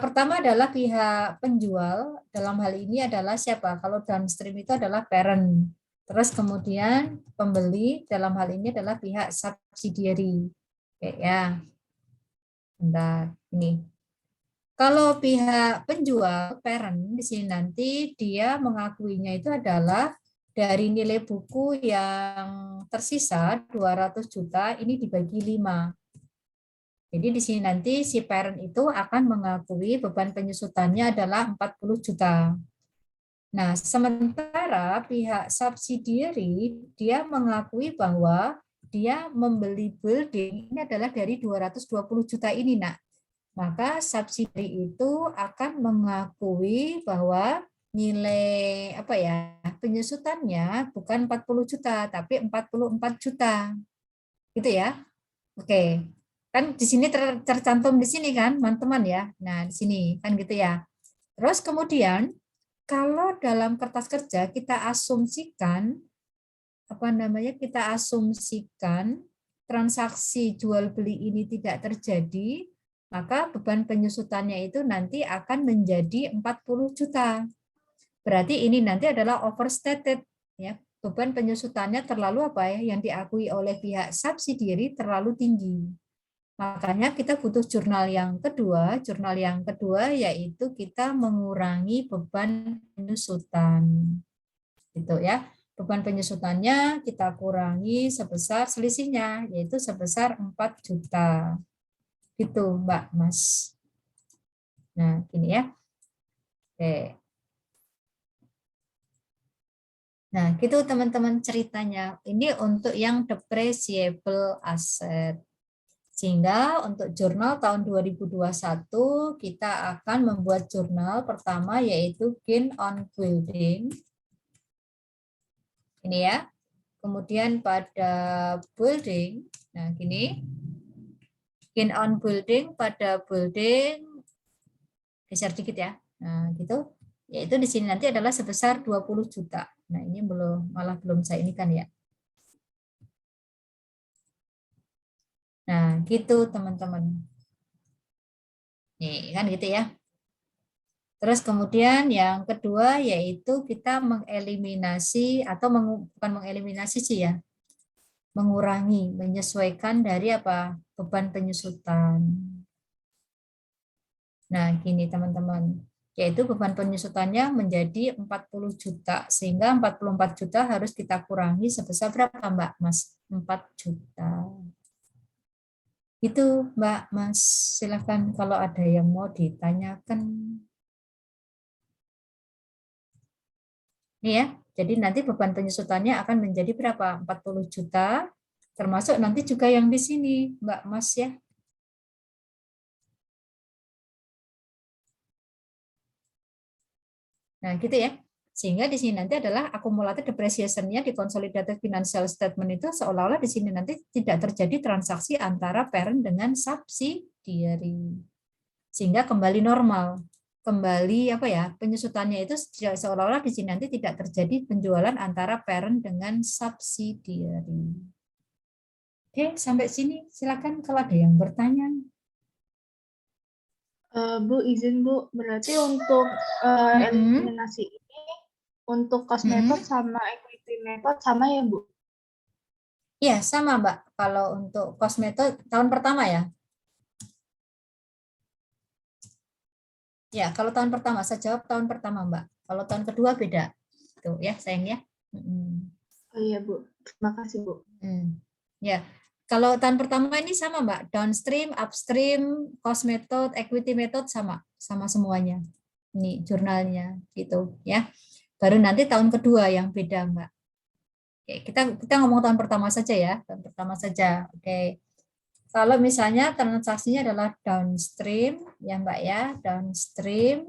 Pertama adalah pihak penjual, dalam hal ini adalah siapa? Kalau downstream itu adalah parent. Terus kemudian pembeli dalam hal ini adalah pihak subsidiary. Oke ya. Bentar, ini. Kalau pihak penjual parent di sini nanti dia mengakuinya itu adalah dari nilai buku yang tersisa 200 juta ini dibagi 5. Jadi di sini nanti si parent itu akan mengakui beban penyusutannya adalah 40 juta. Nah, sementara pihak subsidiary dia mengakui bahwa dia membeli building ini adalah dari 220 juta ini, Nak. Maka subsidiary itu akan mengakui bahwa nilai penyusutannya bukan 40 juta tapi 44 juta. Gitu ya. Oke. Kan di sini tercantum di sini kan, teman-teman ya. Nah, di sini kan gitu ya. Terus kemudian kalau dalam kertas kerja kita asumsikan kita asumsikan transaksi jual beli ini tidak terjadi, maka beban penyusutannya itu nanti akan menjadi 40 juta. Berarti ini nanti adalah overstated ya. Beban penyusutannya terlalu yang diakui oleh pihak subsidiary terlalu tinggi. Makanya kita butuh jurnal yang kedua. Jurnal yang kedua yaitu kita mengurangi beban penyusutan. Gitu ya. Beban penyusutannya kita kurangi sebesar selisihnya yaitu sebesar 4 juta. Gitu, Mbak Mas. Nah, gini ya. Oke. Nah, gitu teman-teman ceritanya. Ini untuk yang depreciable asset. Sehingga untuk jurnal tahun 2021 kita akan membuat jurnal pertama yaitu gain on building. Ini ya. Kemudian pada building, nah gini. Gain on building pada building geser dikit ya. Nah, gitu. Yaitu di sini nanti adalah sebesar 20 juta. Nah, ini malah belum saya ini kan ya. Nah, gitu teman-teman. Nih, kan gitu ya. Terus kemudian yang kedua yaitu kita mengeliminasi atau bukan mengeliminasi sih ya, mengurangi, menyesuaikan dari apa? Beban penyusutan. Nah, gini teman-teman, yaitu beban penyusutannya menjadi 40 juta, sehingga 44 juta harus kita kurangi sebesar berapa Mbak Mas? 4 juta. Itu Mbak Mas, silakan kalau ada yang mau ditanyakan. Nih ya, jadi nanti beban penyusutannya akan menjadi berapa? 40 juta, termasuk nanti juga yang di sini, Mbak Mas ya. Nah, gitu ya. Sehingga di sini nanti adalah akumulatif depreciation-nya di consolidated financial statement itu seolah-olah di sini nanti tidak terjadi transaksi antara parent dengan subsidiary. Sehingga kembali normal. Kembali apa ya, penyusutannya itu seolah-olah di sini nanti tidak terjadi penjualan antara parent dengan subsidiary. Oke, sampai sini silakan kalau ada yang bertanya. Bu, izin Bu, berarti untuk eliminasi ini, untuk cost method sama equity method sama ya Bu? Iya, sama Mbak. Kalau untuk cost method tahun pertama ya. Ya, kalau tahun pertama, saya jawab tahun pertama Mbak. Kalau tahun kedua beda. Tuh ya, sayang ya. Oh iya Bu, terima kasih Bu. Ya, kalau tahun pertama ini sama Mbak, downstream, upstream, cost method, equity method sama semuanya. Ini jurnalnya gitu ya. Baru nanti tahun kedua yang beda Mbak. Oke, kita ngomong tahun pertama saja ya, tahun pertama saja. Oke. Kalau misalnya transaksinya adalah downstream ya Mbak ya, downstream.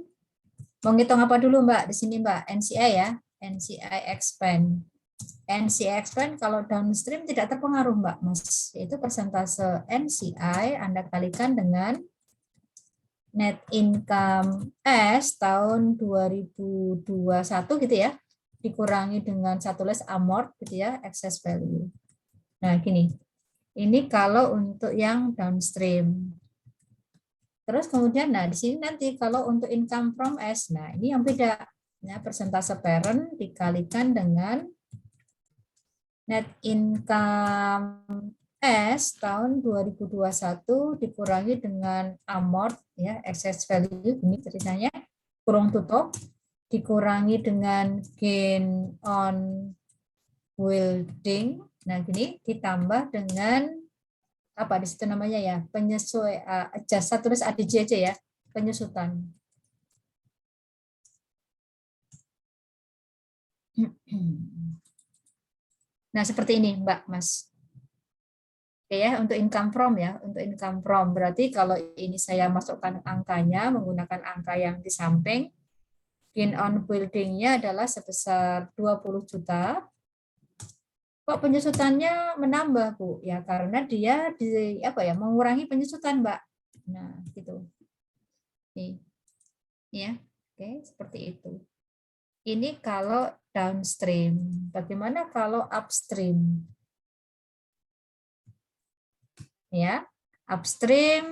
Mau ngitung apa dulu Mbak di sini Mbak? NCI ya, NCI expand. NCI expand kalau downstream tidak terpengaruh Mbak Mas, yaitu persentase NCI Anda kalikan dengan net income S tahun 2021 gitu ya, dikurangi dengan 1 less amort gitu ya, excess value. Nah gini, ini kalau untuk yang downstream. Terus kemudian, nah di sini nanti kalau untuk income from S, nah ini yang beda. Ya, persentase parent dikalikan dengan net income S tahun 2021 dikurangi dengan amort, ya excess value, ini ceritanya, kurung tutup, dikurangi dengan gain on building. Nah gini, ditambah dengan apa di situ namanya ya, adjust, tulis ADJ aja ya, penyusutan. Nah seperti ini Mbak Mas. Oke ya, untuk income from ya, untuk income from berarti kalau ini saya masukkan angkanya menggunakan angka yang di samping, gain on building-nya adalah sebesar 20 juta. Kok penyusutannya menambah Bu? Ya karena dia mengurangi penyusutan Mbak. Nah gitu. Nih, ya, oke seperti itu. Ini kalau downstream. Bagaimana kalau upstream? Ya, upstream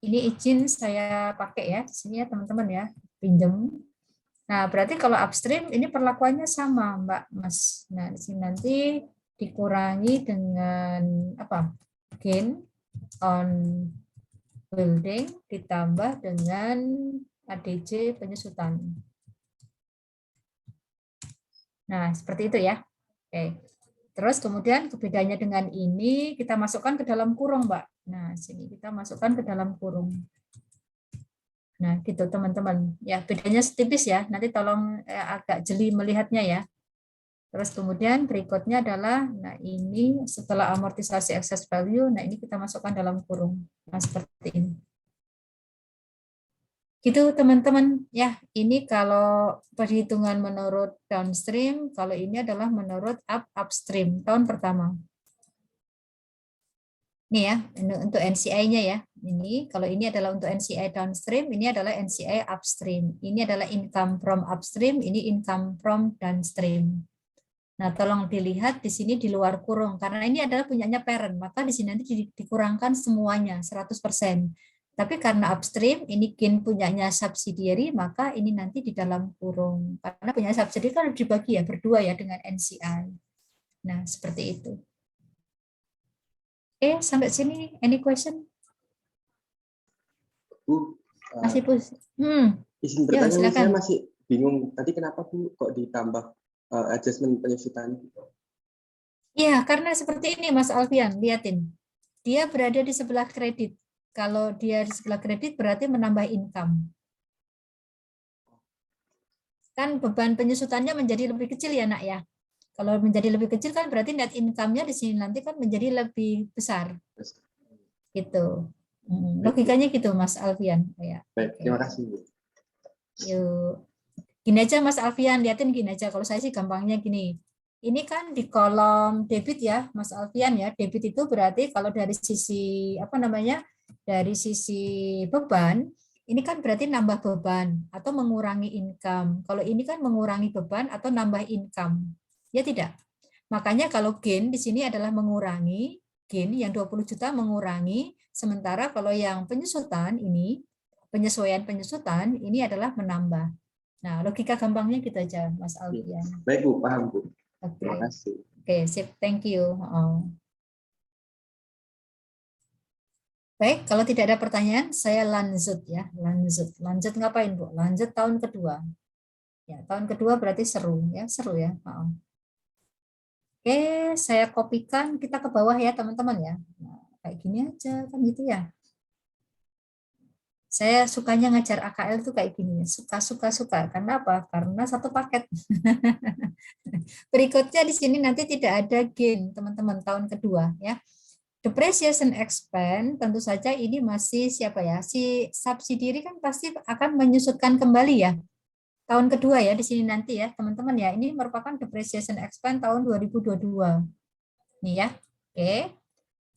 ini izin saya pakai ya di sini ya teman-teman ya, pinjam. Nah berarti kalau upstream ini perlakuannya sama Mbak Mas. Nah di sini nanti dikurangi dengan apa? Gain on building ditambah dengan ADJ penyusutan. Nah, seperti itu ya. Oke. Terus kemudian kebedaannya dengan ini kita masukkan ke dalam kurung, Mbak. Nah, sini kita masukkan ke dalam kurung. Nah, gitu teman-teman. Ya, bedanya tipis ya. Nanti tolong agak jeli melihatnya ya. Terus kemudian berikutnya adalah, nah ini setelah amortisasi excess value, nah ini kita masukkan dalam kurung. Nah, seperti ini. Gitu teman-teman. Ya, ini kalau perhitungan menurut downstream, kalau ini adalah menurut upstream tahun pertama. Ini ya, untuk NCI-nya ya. Ini kalau ini adalah untuk NCI downstream, ini adalah NCI upstream. Ini adalah income from upstream, ini income from downstream. Nah, tolong dilihat di sini di luar kurung karena ini adalah punyanya parent, maka di sini nanti dikurangkan semuanya 100%. Tapi karena upstream ini gain punyanya subsidiary, maka ini nanti di dalam kurung. Karena punya subsidiary kan dibagi ya berdua ya dengan NCI. Nah, seperti itu. Oke, sampai sini any question? Bu, Masih pusing. izin Ya, bertanya, silakan. saya masih bingung. Tadi kenapa Bu kok ditambah adjustment penyusutan? Ya, karena seperti ini Mas Alfian, lihatin. Dia berada di sebelah kredit. Kalau dia di sebelah kredit berarti menambah income. Kan beban penyusutannya menjadi lebih kecil ya, Nak ya. Kalau menjadi lebih kecil kan berarti net income-nya di sini nanti kan menjadi lebih besar. Gitu. Logikanya gitu Mas Alfian. Ya. Baik, terima kasih Bu. Yuk. Gini aja Mas Alfian, liatin gini aja. Kalau saya sih gampangnya gini. Ini kan di kolom debit ya, Mas Alfian ya. Debit itu berarti kalau dari sisi apa namanya? Dari sisi beban, ini kan berarti nambah beban atau mengurangi income. Kalau ini kan mengurangi beban atau nambah income. Ya tidak. Makanya kalau gain di sini adalah mengurangi, gain yang 20 juta mengurangi, sementara kalau yang penyusutan ini, penyesuaian penyusutan ini adalah menambah. Nah, logika gampangnya gitu aja, Mas Alfian. Baik Bu, paham Bu. Oke, Terima kasih. Oke, sip, thank you. Baik, kalau tidak ada pertanyaan, saya lanjut ya, lanjut. Lanjut ngapain Bu? Lanjut tahun kedua. Ya, tahun kedua berarti seru ya, seru ya. Oke, saya kopikan, kita ke bawah ya teman-teman ya. Nah, kayak gini aja kan gitu ya. Saya sukanya ngajar AKL itu kayak gini, suka. Karena apa? Karena satu paket. Berikutnya di sini nanti tidak ada gain, teman-teman, tahun kedua ya. Depreciation expense tentu saja ini masih siapa ya? Si subsidiary kan pasti akan menyusutkan kembali ya. Tahun kedua ya di sini nanti ya, teman-teman ya. Ini merupakan depreciation expense tahun 2022. Nih ya. Oke.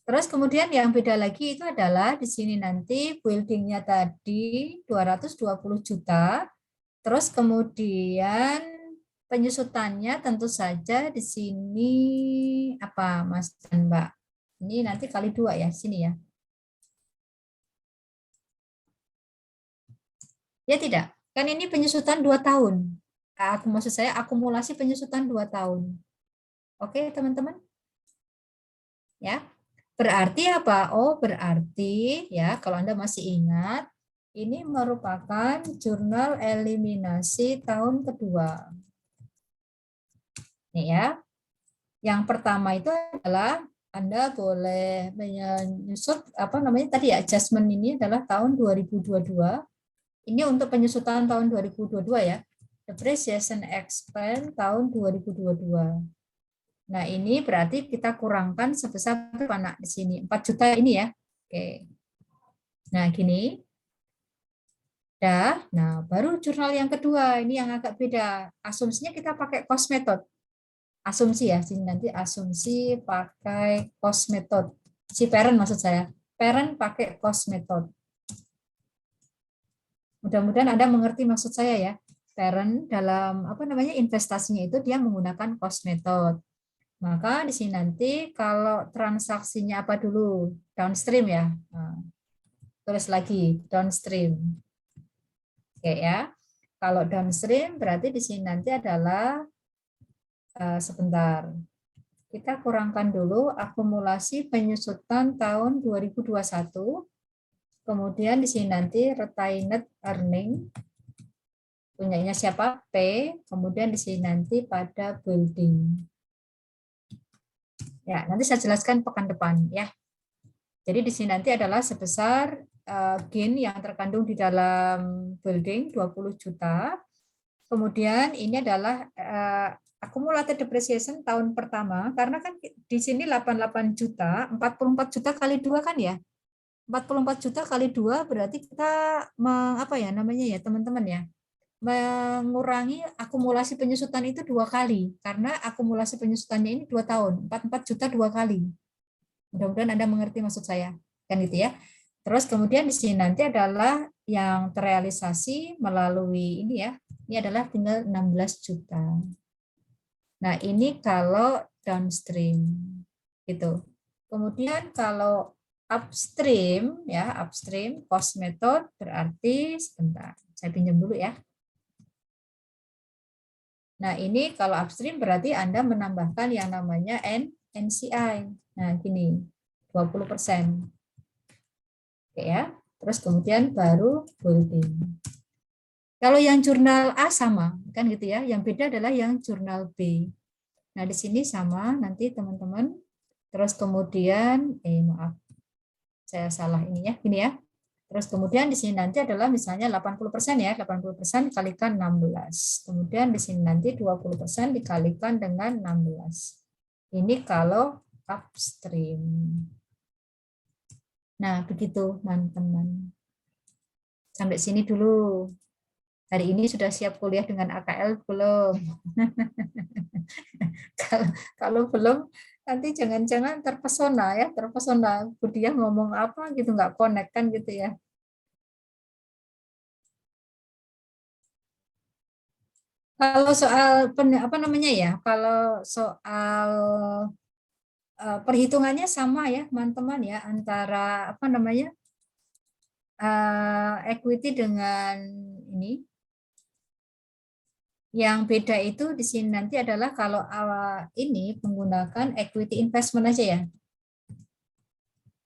Terus kemudian yang beda lagi itu adalah di sini nanti buildingnya tadi 220 juta. Terus kemudian penyusutannya tentu saja di sini apa Mas dan Mbak? Ini nanti kali 2 ya, sini ya. Ya tidak, kan ini penyusutan 2 tahun. Maksud saya akumulasi penyusutan 2 tahun. Oke teman-teman? Ya. Berarti apa? Oh, berarti ya kalau Anda masih ingat, ini merupakan jurnal eliminasi tahun kedua. Nih ya. Yang pertama itu adalah Anda boleh menyusut apa namanya tadi ya, adjustment ini adalah tahun 2022. Ini untuk penyusutan tahun 2022 ya. Depreciation expense tahun 2022. Nah, ini berarti kita kurangkan sebesar berapa nak di sini? 4 juta ini ya. Oke. Nah, gini. Dah. Nah, baru jurnal yang kedua. Ini yang agak beda. Asumsinya kita pakai cost method. Asumsi ya. Sini nanti asumsi pakai cost method. Si parent maksud saya. Parent pakai cost method. Mudah-mudahan Anda mengerti maksud saya ya. Parent dalam apa namanya investasinya itu dia menggunakan cost method. Maka di sini nanti kalau transaksinya apa dulu? Downstream ya. Nah, tulis lagi downstream. Oke ya. Kalau downstream berarti di sini nanti adalah sebentar. Kita kurangkan dulu akumulasi penyusutan tahun 2021. Kemudian di sini nanti retained earning punyanya siapa? P. Kemudian di sini nanti pada building. Ya, nanti saya jelaskan pekan depan ya. Jadi di sini nanti adalah sebesar gain yang terkandung di dalam building 20 juta. Kemudian ini adalah accumulated depreciation tahun pertama karena kan di sini 88 juta, 44 juta kali 2 kan ya. 44 juta kali 2 berarti kita apa ya namanya ya teman-teman ya. Mengurangi akumulasi penyusutan itu 2 kali karena akumulasi penyusutannya ini 2 tahun 44 juta 2 kali. Mudah-mudahan Anda mengerti maksud saya kan gitu ya. Terus kemudian di sini nanti adalah yang terrealisasi melalui ini ya. Ini adalah tinggal 16 juta. Nah, ini kalau downstream gitu. Kemudian kalau upstream ya, upstream cost method berarti sebentar. Saya pinjam dulu ya. Nah, ini kalau upstream berarti Anda menambahkan yang namanya NCI. Nah, gini, 20%. Oke ya. Terus kemudian baru building. Kalau yang jurnal A sama, kan gitu ya. Yang beda adalah yang jurnal B. Nah, di sini sama nanti teman-teman. Terus kemudian, maaf, saya salah ini ya, gini ya. Terus kemudian di sini nanti adalah misalnya 80% ya, 80% dikalikan 16. Kemudian di sini nanti 20% dikalikan dengan 16. Ini kalau upstream. Nah, begitu teman-teman. Sampai sini dulu. Hari ini sudah siap kuliah dengan AKL belum? Kalau belum, nanti jangan-jangan terpesona ya, terpesona Budiah ngomong apa gitu, nggak connect kan gitu ya. Kalau soal apa namanya ya, kalau soal perhitungannya sama ya teman-teman ya, antara apa namanya equity dengan ini. Yang beda itu di sini nanti adalah kalau awal ini menggunakan equity investment aja ya.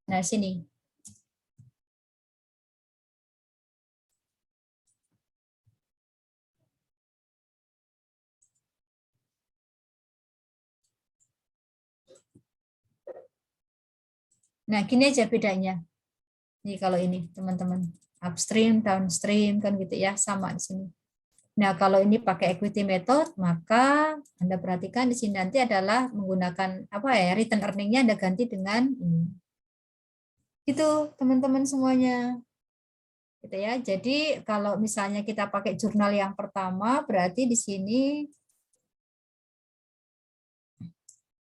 Nah, sini. Nah, gini aja bedanya. Nih kalau ini teman-teman, upstream, downstream kan gitu ya, sama di sini. Nah, kalau ini pakai equity method, maka Anda perhatikan di sini nanti adalah menggunakan apa ya, return earning-nya Anda ganti dengan ini. Itu teman-teman semuanya. Gitu ya. Jadi kalau misalnya kita pakai jurnal yang pertama, berarti di sini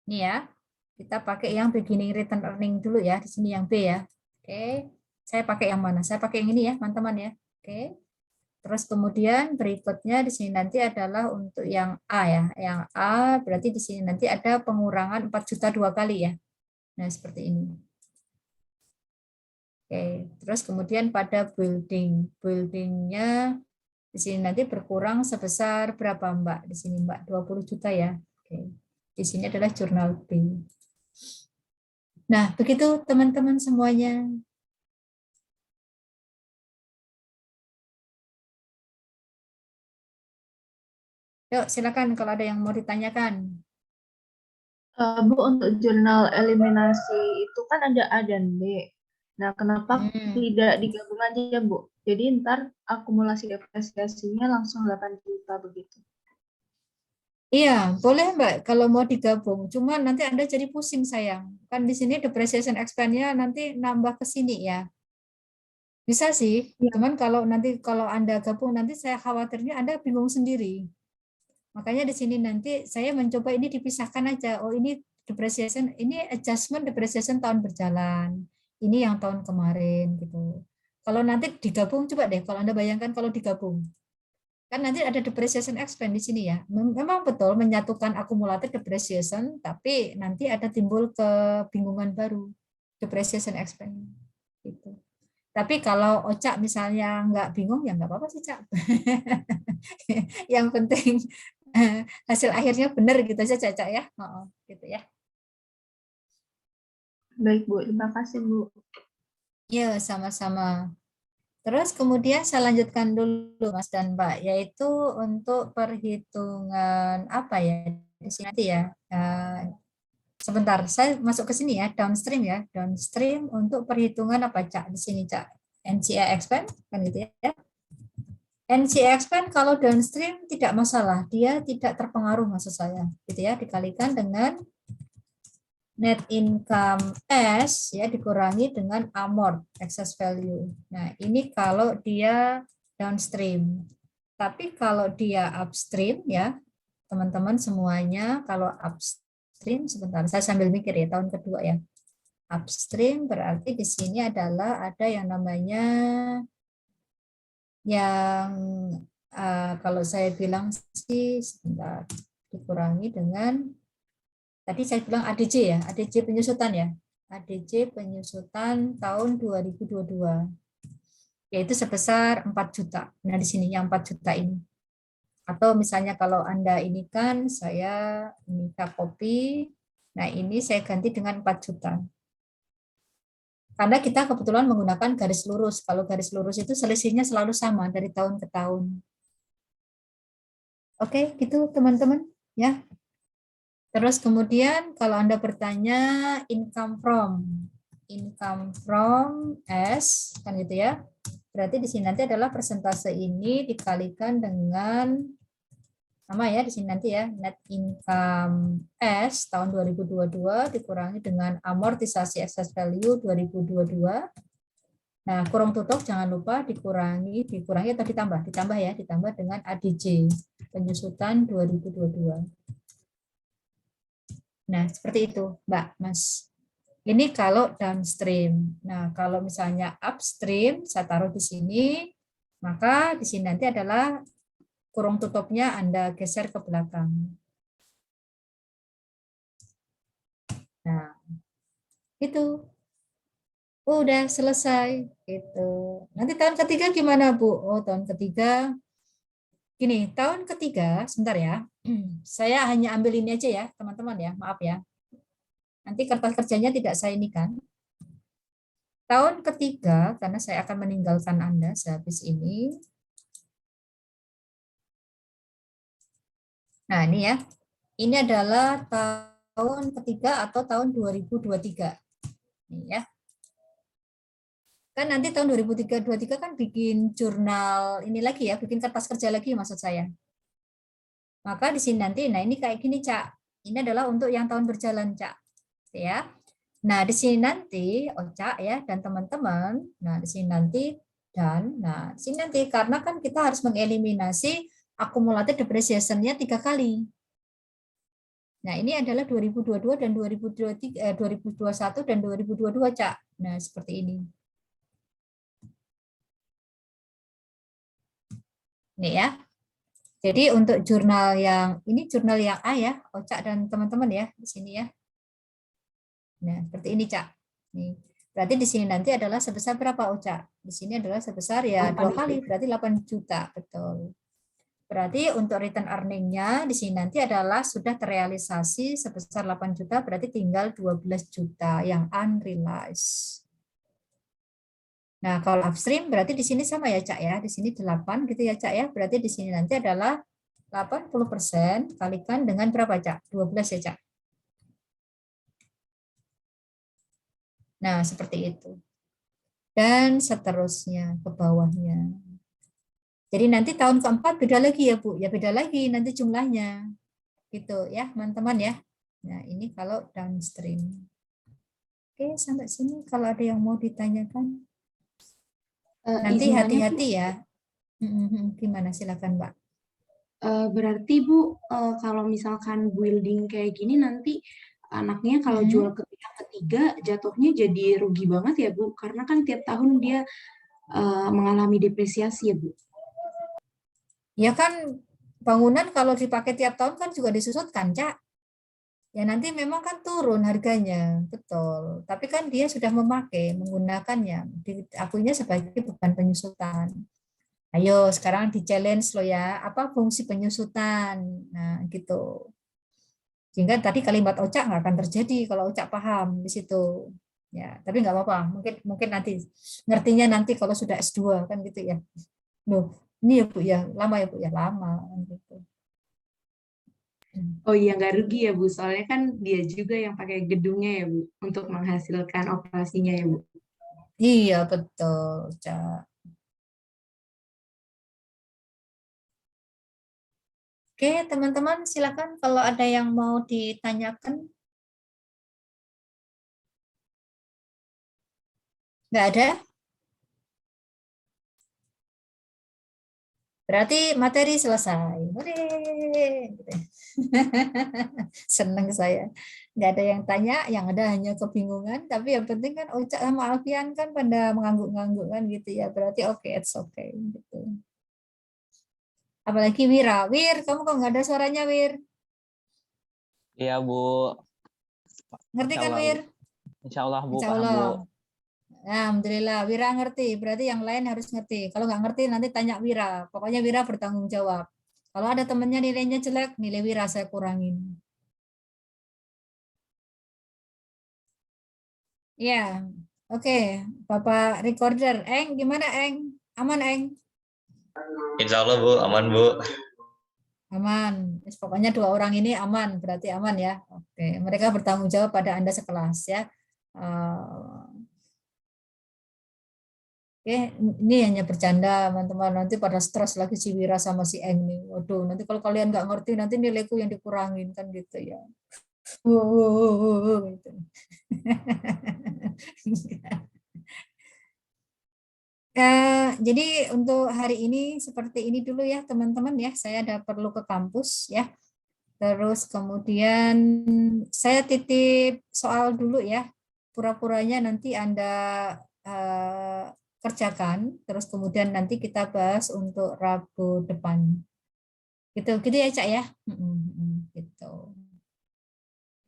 ini ya, kita pakai yang beginning return earning dulu ya, di sini yang B ya. Oke. Saya pakai yang mana? Saya pakai yang ini ya, teman-teman ya. Oke. Terus kemudian berikutnya di sini nanti adalah untuk yang A ya. Yang A berarti di sini nanti ada pengurangan 4 juta 2 kali ya. Nah, seperti ini. Oke, terus kemudian pada building. Buildingnya di sini nanti berkurang sebesar berapa Mbak? Di sini Mbak 20 juta ya. Oke. Di sini adalah jurnal B. Nah, begitu teman-teman semuanya. Yuk, silakan kalau ada yang mau ditanyakan. Bu, untuk jurnal eliminasi itu kan ada A dan B. Nah, kenapa tidak digabung aja, Bu? Jadi ntar akumulasi depresiasinya langsung 8 juta begitu. Iya, boleh Mbak kalau mau digabung. Cuma nanti Anda jadi pusing sayang. Kan di sini depreciation expense-nya nanti nambah ke sini ya. Bisa sih, cuman kalau Anda gabung nanti saya khawatirnya Anda bingung sendiri. Makanya di sini nanti saya mencoba ini dipisahkan aja. Oh, ini depreciation, ini adjustment depreciation tahun berjalan. Ini yang tahun kemarin gitu. Kalau nanti digabung coba deh kalau Anda bayangkan kalau digabung. Kan nanti ada depreciation expense di sini ya. Memang betul menyatukan akumulatif depreciation, tapi nanti ada timbul kebingungan baru depreciation expense gitu. Tapi kalau Ocak misalnya nggak bingung ya nggak apa-apa sih Cak. Yang penting hasil akhirnya benar gitu saja Cak ya. Gitu ya. Baik Bu, terima kasih Bu. Ya, sama-sama. Terus kemudian saya lanjutkan dulu Mas dan Mbak, yaitu untuk perhitungan apa ya di sini nanti ya. Sebentar, saya masuk ke sini ya, downstream ya. Downstream untuk perhitungan apa Cak di sini Cak? NCI expense kan gitu ya. NCI expense kalau downstream tidak masalah, dia tidak terpengaruh maksud saya, gitu ya, dikalikan dengan net income S ya dikurangi dengan amort excess value. Nah, ini kalau dia downstream. Tapi kalau dia upstream ya, teman-teman semuanya kalau upstream sebentar saya sambil mikir ya tahun kedua ya. Upstream berarti di sini adalah ada yang namanya yang kalau saya bilang sih sebentar dikurangi dengan tadi saya bilang ADC ya, ADC penyusutan ya. ADC penyusutan tahun 2022 yaitu sebesar 4 juta. Nah, di sini yang 4 juta ini. Atau misalnya kalau Anda ini kan saya minta copy. Nah, ini saya ganti dengan 4 juta. Karena kita kebetulan menggunakan garis lurus. Kalau garis lurus itu selisihnya selalu sama dari tahun ke tahun. Oke, gitu teman-teman ya. Terus kemudian kalau Anda bertanya income from S kan gitu ya. Berarti di sini nanti adalah persentase ini dikalikan dengan sama ya di sini nanti ya net income S tahun 2022 dikurangi dengan amortisasi excess value 2022. Nah, kurung tutup jangan lupa dikurangi atau ditambah ya, ditambah dengan ADC penyusutan 2022. Nah, seperti itu, Mbak, Mas. Ini kalau downstream. Nah, kalau misalnya upstream saya taruh di sini, maka di sini nanti adalah kurung tutupnya Anda geser ke belakang. Nah, itu udah selesai. Itu. Nanti tahun ketiga gimana, Bu? Oh, tahun ketiga. Gini, tahun ketiga, sebentar ya. Saya hanya ambil ini aja ya, teman-teman ya. Maaf ya. Nanti kertas kerjanya tidak saya ini kan. Tahun ketiga, karena saya akan meninggalkan Anda sehabis ini. Nah, ini ya. Ini adalah tahun ketiga atau tahun 2023. Ini ya. Kan nanti tahun 2023 kan bikin jurnal ini lagi ya, bikin kertas kerja lagi maksud saya. Maka di sini nanti, nah ini kayak gini, Cak. Ini adalah untuk yang tahun berjalan, Cak. Ya. Nah, di sini nanti, Cak ya, dan teman-teman, nah di sini nanti, nah di sini nanti, karena kan kita harus mengeliminasi akumulatif depreciation-nya 3 kali. Nah, ini adalah 2022 dan 2021 dan 2022, Cak. Nah, seperti ini. Nih ya. Jadi untuk jurnal yang ini jurnal yang A ya, Ocak dan teman-teman ya di sini ya. Nah, seperti ini, Cak. Nih. Berarti di sini nanti adalah sebesar berapa, Ocak? Di sini adalah sebesar ya 2 kali, berarti 8 juta, betul. Berarti untuk return earning-nya di sini nanti adalah sudah terrealisasi sebesar 8 juta, berarti tinggal 12 juta yang unrealized. Nah, kalau upstream berarti di sini sama ya, Cak ya. Di sini 8 gitu ya, Cak ya. Berarti di sini nanti adalah 80% kalikan dengan berapa, Cak? 12 ya, Cak. Nah, seperti itu. Dan seterusnya ke bawahnya. Jadi nanti tahun keempat beda lagi ya, Bu. Ya beda lagi nanti jumlahnya. Gitu ya, teman-teman ya. Nah, ini kalau downstream. Oke, sampai sini kalau ada yang mau ditanyakan. Nanti hati-hati ya. Gimana, silakan, Mbak. Berarti Bu, kalau misalkan building kayak gini nanti anaknya kalau jual ke pihak ketiga jatuhnya jadi rugi banget ya Bu, karena kan tiap tahun dia mengalami depresiasi ya Bu. Ya kan bangunan kalau dipakai tiap tahun kan juga disusutkan, Cak. Ya nanti memang kan turun harganya, betul. Tapi kan dia sudah memakai, menggunakannya, diakuinya sebagai beban penyusutan. Ayo sekarang di-challenge lo ya, apa fungsi penyusutan. Nah, gitu. Sehingga tadi kalimat Ocak nggak akan terjadi kalau Ocak paham di situ. Ya, tapi nggak apa-apa. Mungkin nanti ngertinya nanti kalau sudah S2 kan gitu ya. Loh, ini ya Bu ya, lama ya Bu ya, lama kan gitu. Oh iya, nggak rugi ya Bu, soalnya kan dia juga yang pakai gedungnya ya Bu, untuk menghasilkan operasinya ya Bu. Iya, betul, Cak. Oke, teman-teman, silakan kalau ada yang mau ditanyakan. Nggak ada? Berarti materi selesai. Hore. Gitu. Seneng saya. Nggak ada yang tanya, yang ada hanya kebingungan. Tapi yang penting kan Uca sama Alfian kan pada mengangguk-ngangguk kan gitu ya. Berarti oke, it's okay. Gitu. Apalagi Wira. Wir, kamu kok nggak ada suaranya, Wir? Iya, Bu. Ngerti Insya kan, Allah, Bu. Wir? Insya Allah, Bu. Insya Paham, Bu. Allah. Nah, alhamdulillah, Wira ngerti. Berarti yang lain harus ngerti. Kalau nggak ngerti nanti tanya Wira. Pokoknya Wira bertanggung jawab. Kalau ada temennya nilainya jelek, nilai Wira saya kurangin. Ya, oke. Bapak recorder, Eng, gimana Eng? Aman Eng? Insya Allah Bu, aman Bu. Aman. Pokoknya 2 orang ini aman, berarti aman ya. Oke, mereka bertanggung jawab pada Anda sekelas ya. Oke, ini hanya bercanda teman-teman. Nanti pada stres lagi si Wira sama si Eng nih. Waduh, nanti kalau kalian nggak ngerti nanti nilaiku yang dikurangin kan gitu ya. Gitu. Jadi untuk hari ini seperti ini dulu ya teman-teman ya. Saya ada perlu ke kampus ya. Terus kemudian saya titip soal dulu ya. Pura-puranya nanti Anda kerjakan. Terus kemudian nanti kita bahas untuk Rabu depan. Gitu ya Cak ya. Gitu.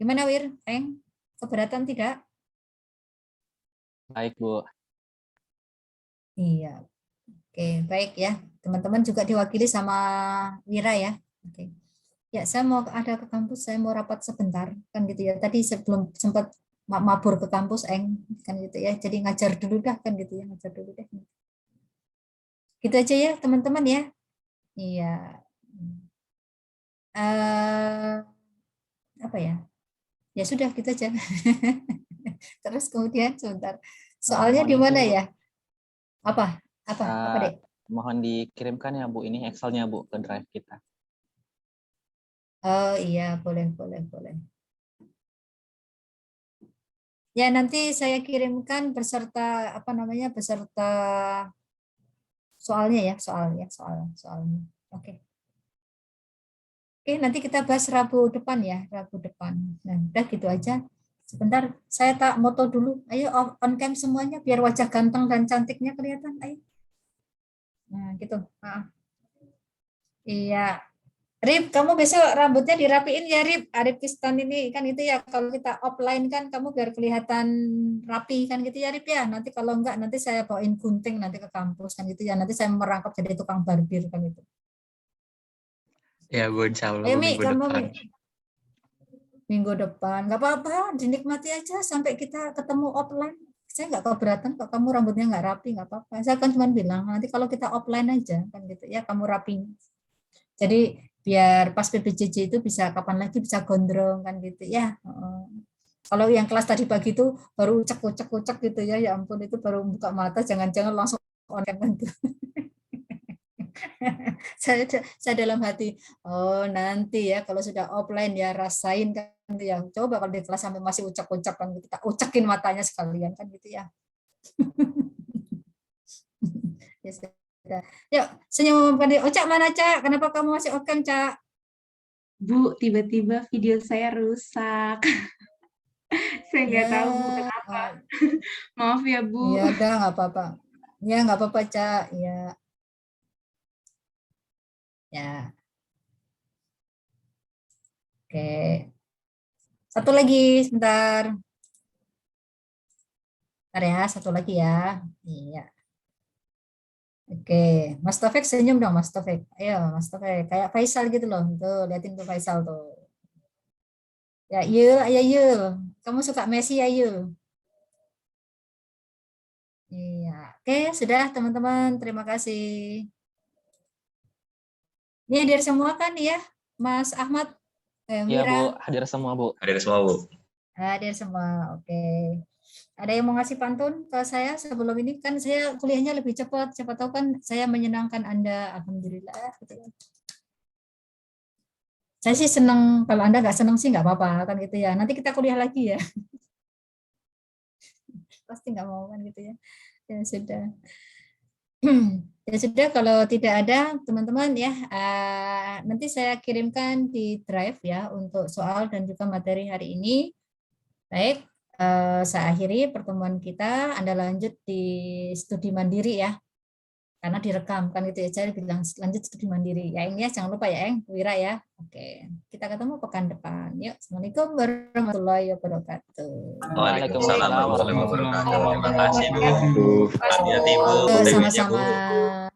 Gimana Wir? Eng? Keberatan tidak? Baik, Bu. Iya. Oke, baik ya. Teman-teman juga diwakili sama Wira ya. Oke. Ya, saya mau ada ke kampus, saya mau rapat sebentar kan gitu ya. Tadi sebelum sempat mabur ke kampus Eng kan gitu ya. Jadi ngajar dulu dah kan gitu ya, ngajar dulu deh. Gitu aja ya, teman-teman ya. Iya. Apa ya? Ya sudah gitu aja. Terus kemudian sebentar. Soalnya di mana ya? Apa? Apa, Dek? Mohon dikirimkan ya, Bu, ini Excel-nya, Bu, ke drive kita. Oh iya, boleh. Ya, nanti saya kirimkan beserta beserta soalnya ya, soalnya. Oke. Oke, nanti kita bahas Rabu depan ya, Rabu depan. Nah, udah gitu aja. Sebentar, saya tak moto dulu. Ayo on cam semuanya biar wajah ganteng dan cantiknya kelihatan. Ayo. Nah, gitu. Iya. Rip, kamu besok rambutnya dirapiin ya, Rip. Arif Kistan ini kan itu ya, kalau kita offline kan kamu biar kelihatan rapi kan gitu ya, Rip ya. Nanti kalau enggak, nanti saya bawain gunting nanti ke kampus kan gitu ya. Nanti saya merangkap jadi tukang barbir kan itu. Ya Bu, insya Allah Ayo, Bu, Mi, minggu kamu depan. Minggu depan. Nggak apa-apa, dinikmati aja sampai kita ketemu offline. Saya nggak keberatan kok kamu rambutnya nggak rapi, nggak apa-apa. Saya kan cuma bilang, nanti kalau kita offline aja kan gitu ya, kamu rapi. Jadi biar pas PBJJ itu bisa kapan lagi bisa gondrong kan gitu ya. Kalau yang kelas tadi pagi itu baru ucek gitu ya, ya ampun itu baru buka mata jangan-jangan langsung on cam gitu. saya dalam hati, oh nanti ya kalau sudah offline ya rasain kan gitu ya. Coba kalau di kelas sampai masih ucek-ucek kan gitu, kita ucekin matanya sekalian kan gitu ya. Ya sudah. Yuk, senyum Cak mana Cak? Kenapa kamu masih oke Cak? Bu, tiba-tiba video saya rusak. Saya nggak tahu Bu kenapa. Maaf ya Bu. Ya udah nggak apa-apa. Ya nggak apa-apa Cak. Ya. Ya. Oke. Satu lagi sebentar. Bentar ya, satu lagi ya. Iya. Oke, Mas Taufik senyum dong Mas Taufik. Ayo Mas Taufik, kayak Faisal gitu loh. Tuh, liatin tuh Faisal tuh. Ya, Yul, ayo Yul. Kamu suka Messi ya Yul? Iya. Oke, sudah teman-teman. Terima kasih. Ini hadir semua kan ya? Mas Ahmad, Iya, Wira? Bu, hadir semua, Bu. Hadir semua Bu. Hadir semua, oke. Ada yang mau ngasih pantun ke saya sebelum ini? Kan saya kuliahnya lebih cepat. Siapa tahu kan saya menyenangkan Anda. Alhamdulillah. Saya sih senang. Kalau Anda nggak senang sih nggak apa-apa kan gitu ya. Nanti kita kuliah lagi ya. Pasti nggak mau kan gitu ya. Ya sudah. Ya sudah, kalau tidak ada teman-teman ya, nanti saya kirimkan di Drive ya untuk soal dan juga materi hari ini. Baik, saya akhiri pertemuan kita. Anda lanjut di studi mandiri ya, karena direkam kan gitu ya. Saya bilang lanjut studi mandiri. Ya Eng ya, jangan lupa ya Eng, Wira ya. Oke, kita ketemu pekan depan. Yuk, assalamualaikum warahmatullahi wabarakatuh. Waalaikumsalam warahmatullahi wabarakatuh. Terima kasih Bu. Hati-hati Bu. Sama-sama. Sama-sama.